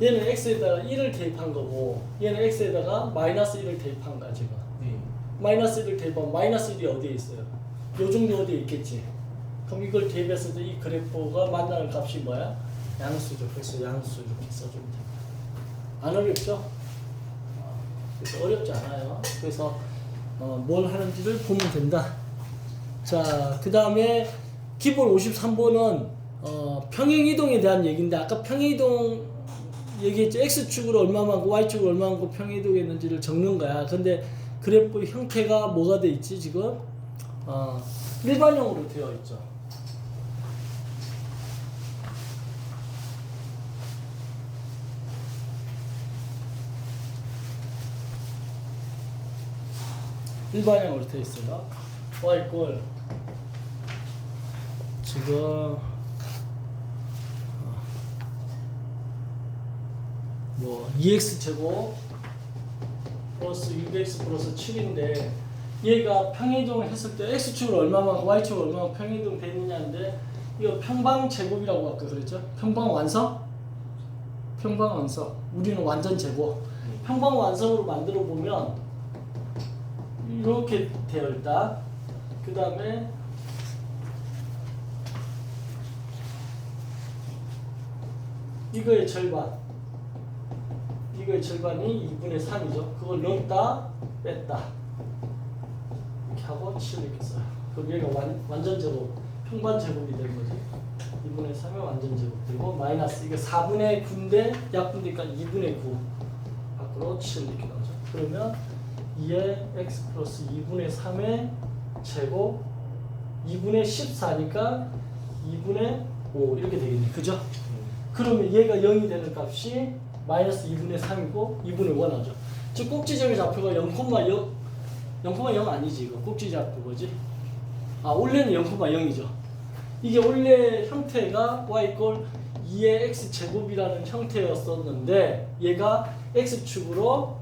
얘는 X에다가 1을 대입한 거고 얘는 X에다가 마이너스 1을 대입한 거야 지금. 마이너스 1을 대입하면 마이너스 1이 어디에 있어요? 요 정도 어디에 있겠지. 그럼 이걸 대입했을 때 이 그래프가 만나는 값이 뭐야? 양수죠. 그래서 양수 이렇게 써주면 됩니다. 안 어렵죠? 그래서 어렵지 않아요. 그래서 뭘 하는지를 보면 된다. 자, 그 다음에 기본 53번은 평행이동에 대한 얘기인데 아까 평행이동 얘기했죠. X축으로 얼마만고 Y축으로 얼마만고 평행이동했는지를 적는 거야. 근데 그래프 형태가 뭐가 돼 있지 지금? 일반형으로 되어 있죠. 일반형으로 되어 있어요. y 꼴 지금 뭐 2x 제곱 플러스 6x 플러스 7인데 얘가 평행이동을 했을 때 x축으로 얼마만큼 y축으로 얼마만큼 평행이동 되느냐인데 이거 평방 제곱이라고 아까 그랬죠? 평방 완성? 평방 완성. 우리는 완전 제곱. 평방 완성으로 만들어 보면 이렇게 되어 있다. 그 다음에 이거의 절반. 이거의 절반이 2분의 3이죠. 그걸 넣었다, 뺐다. 이렇게 하고 7 이렇게 써요. 그럼 얘가 완전 제곱, 평반 제곱이 되는 거지. 2분의 3의 완전 제곱 되고 마이너스 이게 4분의 9인데 약분되니까 2분의 9 밖으로 7 이렇게 나오죠. 그러면 2의 x 플러스 2분의 3의 제곱 2분의 14니까 2분의 5 이렇게 되겠네. 그죠? 그러면 얘가 0이 되는 값이 마이너스 2분의 3이고 2분의 5가 나오죠. 즉 꼭지점의 좌표가 0,0 아니지 이거 꼭지 좌표 뭐지? 원래는 0,0이죠. 이게 원래 형태가 y 꼴 2의 x 제곱이라는 형태였었는데 얘가 x축으로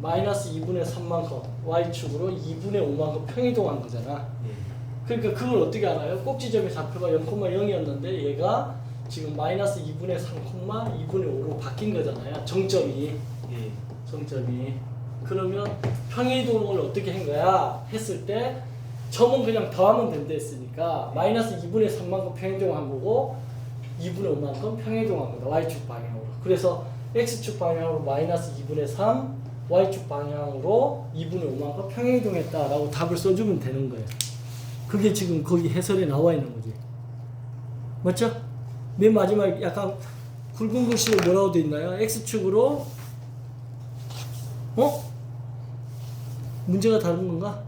마이너스 2분의 3만큼 y축으로 2분의 5만큼 평이동한 거잖아. 그러니까 그걸 어떻게 알아요? 꼭지점의 좌표가 0,0이었는데 얘가 지금 마이너스 2분의 3, 2분의 5로 바뀐 거잖아요. 정점이. 정점이. 그러면 평이동을 어떻게 한 거야? 했을 때 점은 그냥 더하면 된다 했으니까 마이너스 2분의 3만큼 평이동한 거고 2분의 5만큼 평이동한 거다. y축 방향으로. 그래서 x축 방향으로 마이너스 2분의 3 y축 방향으로 2분의 5만큼 평행이동했다라고 답을 써주면 되는 거예요. 그게 지금 거기 해설에 나와 있는 거지. 맞죠? 맨 마지막에 약간 굵은 글씨로 뭐라고 돼 있나요? x축으로 문제가 다른 건가?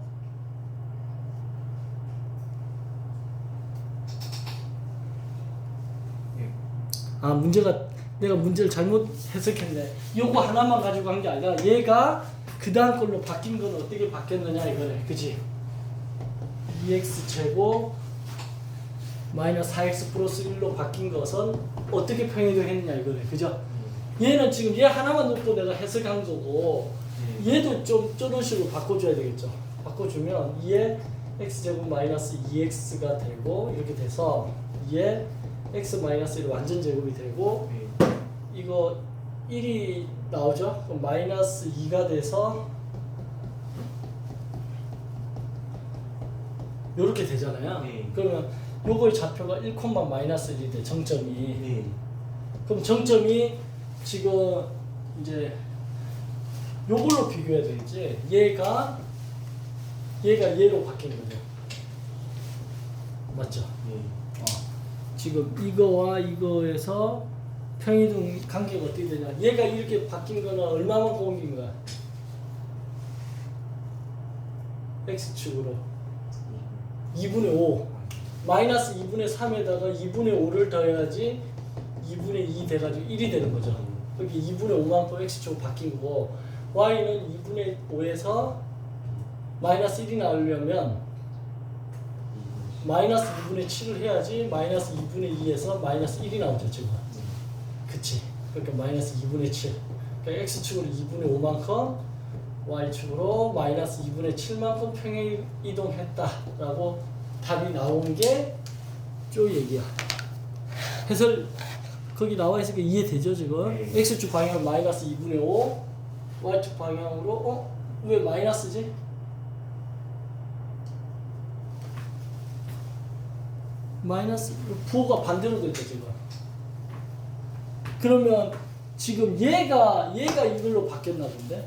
문제가 내가 문제를 잘못 해석했네. 요거 하나만 가지고 한 게 아니라 얘가 그 다음 걸로 바뀐 건 어떻게 바뀌었느냐 이거네. 그치? 2x 제곱 마이너스 4x 플러스 1로 바뀐 것은 어떻게 평이동했냐 이거네. 그죠? 얘는 지금 얘 하나만 놓고 내가 해석한 거고 얘도 좀 저런 식으로 바꿔줘야 되겠죠. 바꿔주면 2에 x제곱 마이너스 2x가 되고 이렇게 돼서 2에 x 마이너스 1 완전 제곱이 되고 이거 1이 나오죠? 그럼 마이너스 2가 돼서 요렇게 되잖아요. 네. 그러면 요거의 좌표가 1, 마이너스 1이 돼, 정점이. 네. 그럼 정점이 지금 이제 요걸로 비교해야 되겠지. 얘가 얘로 바뀐 거죠. 맞죠? 지금 이거와 이거에서 평이동 관계가 어떻게 되냐. 얘가 이렇게 바뀐 거는 얼마만큼 옮긴 거야? x축으로 2분의 5 마이너스 2분의 3에다가 2분의 5를 더해야지 2분의 2 돼가지고 1이 되는 거죠. 여기 2분의 5만큼 x축으로 바뀐 거고 y는 2분의 5에서 마이너스 1이 나오려면 마이너스 2분의 7을 해야지 마이너스 2분의 2에서 마이너스 1이 나오죠 지금. 그치? 그러니까 마이너스 2분의 7 그러니까 x축으로 2분의 5만큼 y축으로 마이너스 2분의 7만큼 평행이동했다라고 답이 나온 게 쪼 얘기야. 해설 거기 나와 있으니까 이해되죠 지금? x축 방향은 마이너스 2분의 5 y축 방향으로 왜 마이너스지? 마이너스 부호가 반대로 됐죠 지금. 그러면 지금 얘가 이걸로 바뀌었나 본데?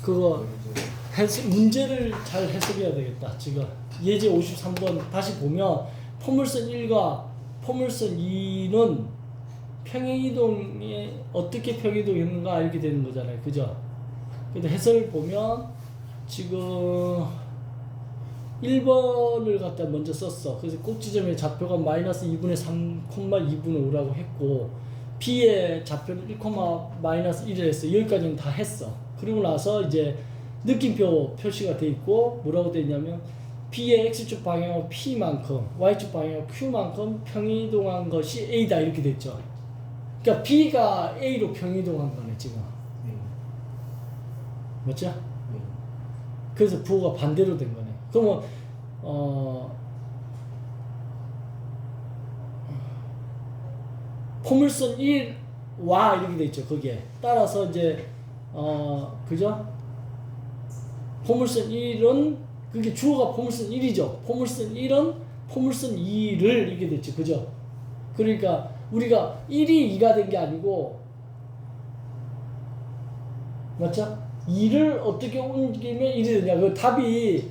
그거 문제를 잘 해석해야 되겠다. 지금 예제 53번 다시 보면 포물선 1과 포물선 2는 평행이동에 어떻게 평행이동했는가 이렇게 되는 거잖아요. 그죠? 근데 해설을 보면 지금 1번을 갖다 먼저 썼어. 그래서 꼭지점의 좌표가 마이너스 2분의 3, 2분의 5라고 했고 B의 좌표는 1, 마이너스 1을 했어. 여기까지는 다 했어. 그리고 나서 이제 느낌표 표시가 돼 있고 뭐라고 돼 있냐면 B의 X축 방향은 P만큼 Y축 방향은 Q만큼 평이동한 것이 A다 이렇게 돼 있죠. 그러니까 B가 A로 평이동한 거네 지금. 맞죠? 그래서 부호가 반대로 된 거네. 그러면 포물선 1와 이렇게 돼 있죠. 거기에 따라서 이제 그죠? 포물선 1은 그게 주어가 포물선 1이죠. 포물선 1은 포물선 2를 이렇게 됐죠. 그죠? 그러니까 우리가 1이 2가 된 게 아니고 맞죠? 2를 어떻게 옮기면 1이 되냐. 그 답이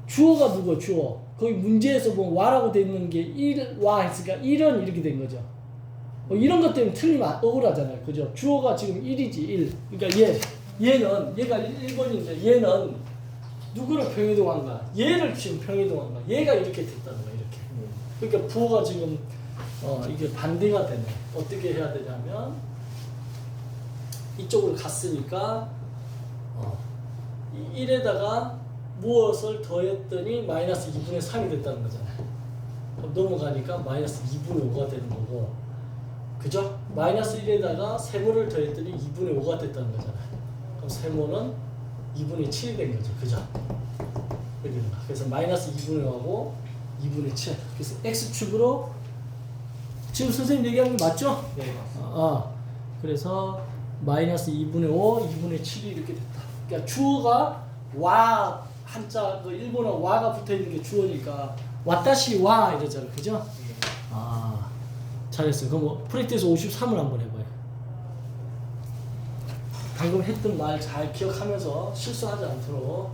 주어가 누구야? 주어. 거기 문제에서 보면 와라고 돼 있는 게 1와 했으니까 1은 이렇게 된 거죠. 이런 것 때문에 틀리면 억울하잖아요. 그죠? 주어가 지금 1이지 1. 그러니까 얘가 1번인데 얘는 누구를 평이동한 거야? 얘를 지금 평이동한 거야. 얘가 이렇게 됐다는 거야. 이렇게. 그러니까 부호가 지금 이게 반대가 되네. 어떻게 해야 되냐면 이쪽으로 갔으니까 1에다가 무엇을 더했더니 마이너스 2분의 3이 됐다는 거잖아요. 그럼 넘어가니까 마이너스 2분의 5가 되는 거고 그죠? 마이너스 1에다가 세모를 더했더니 2분의 5가 됐다는 거잖아요. 그럼 세모는 2분의 7이 된 거죠. 그죠? 그래서 마이너스 2분의 5하고 2분의 7 그래서 x축으로 지금 선생님 얘기한 게 맞죠? 네, 맞습니다. 그래서 마이너스 2분의 5, 2분의 7이 이렇게 됐다. 그러니까 주어가 와 한자 그 일본어 와가 붙어 있는 게 주어니까 와다시 와 이러잖아요. 그죠? 잘했어요. 그럼 프랙티스 53을 한번 해봐요. 방금 했던 말 잘 기억하면서 실수하지 않도록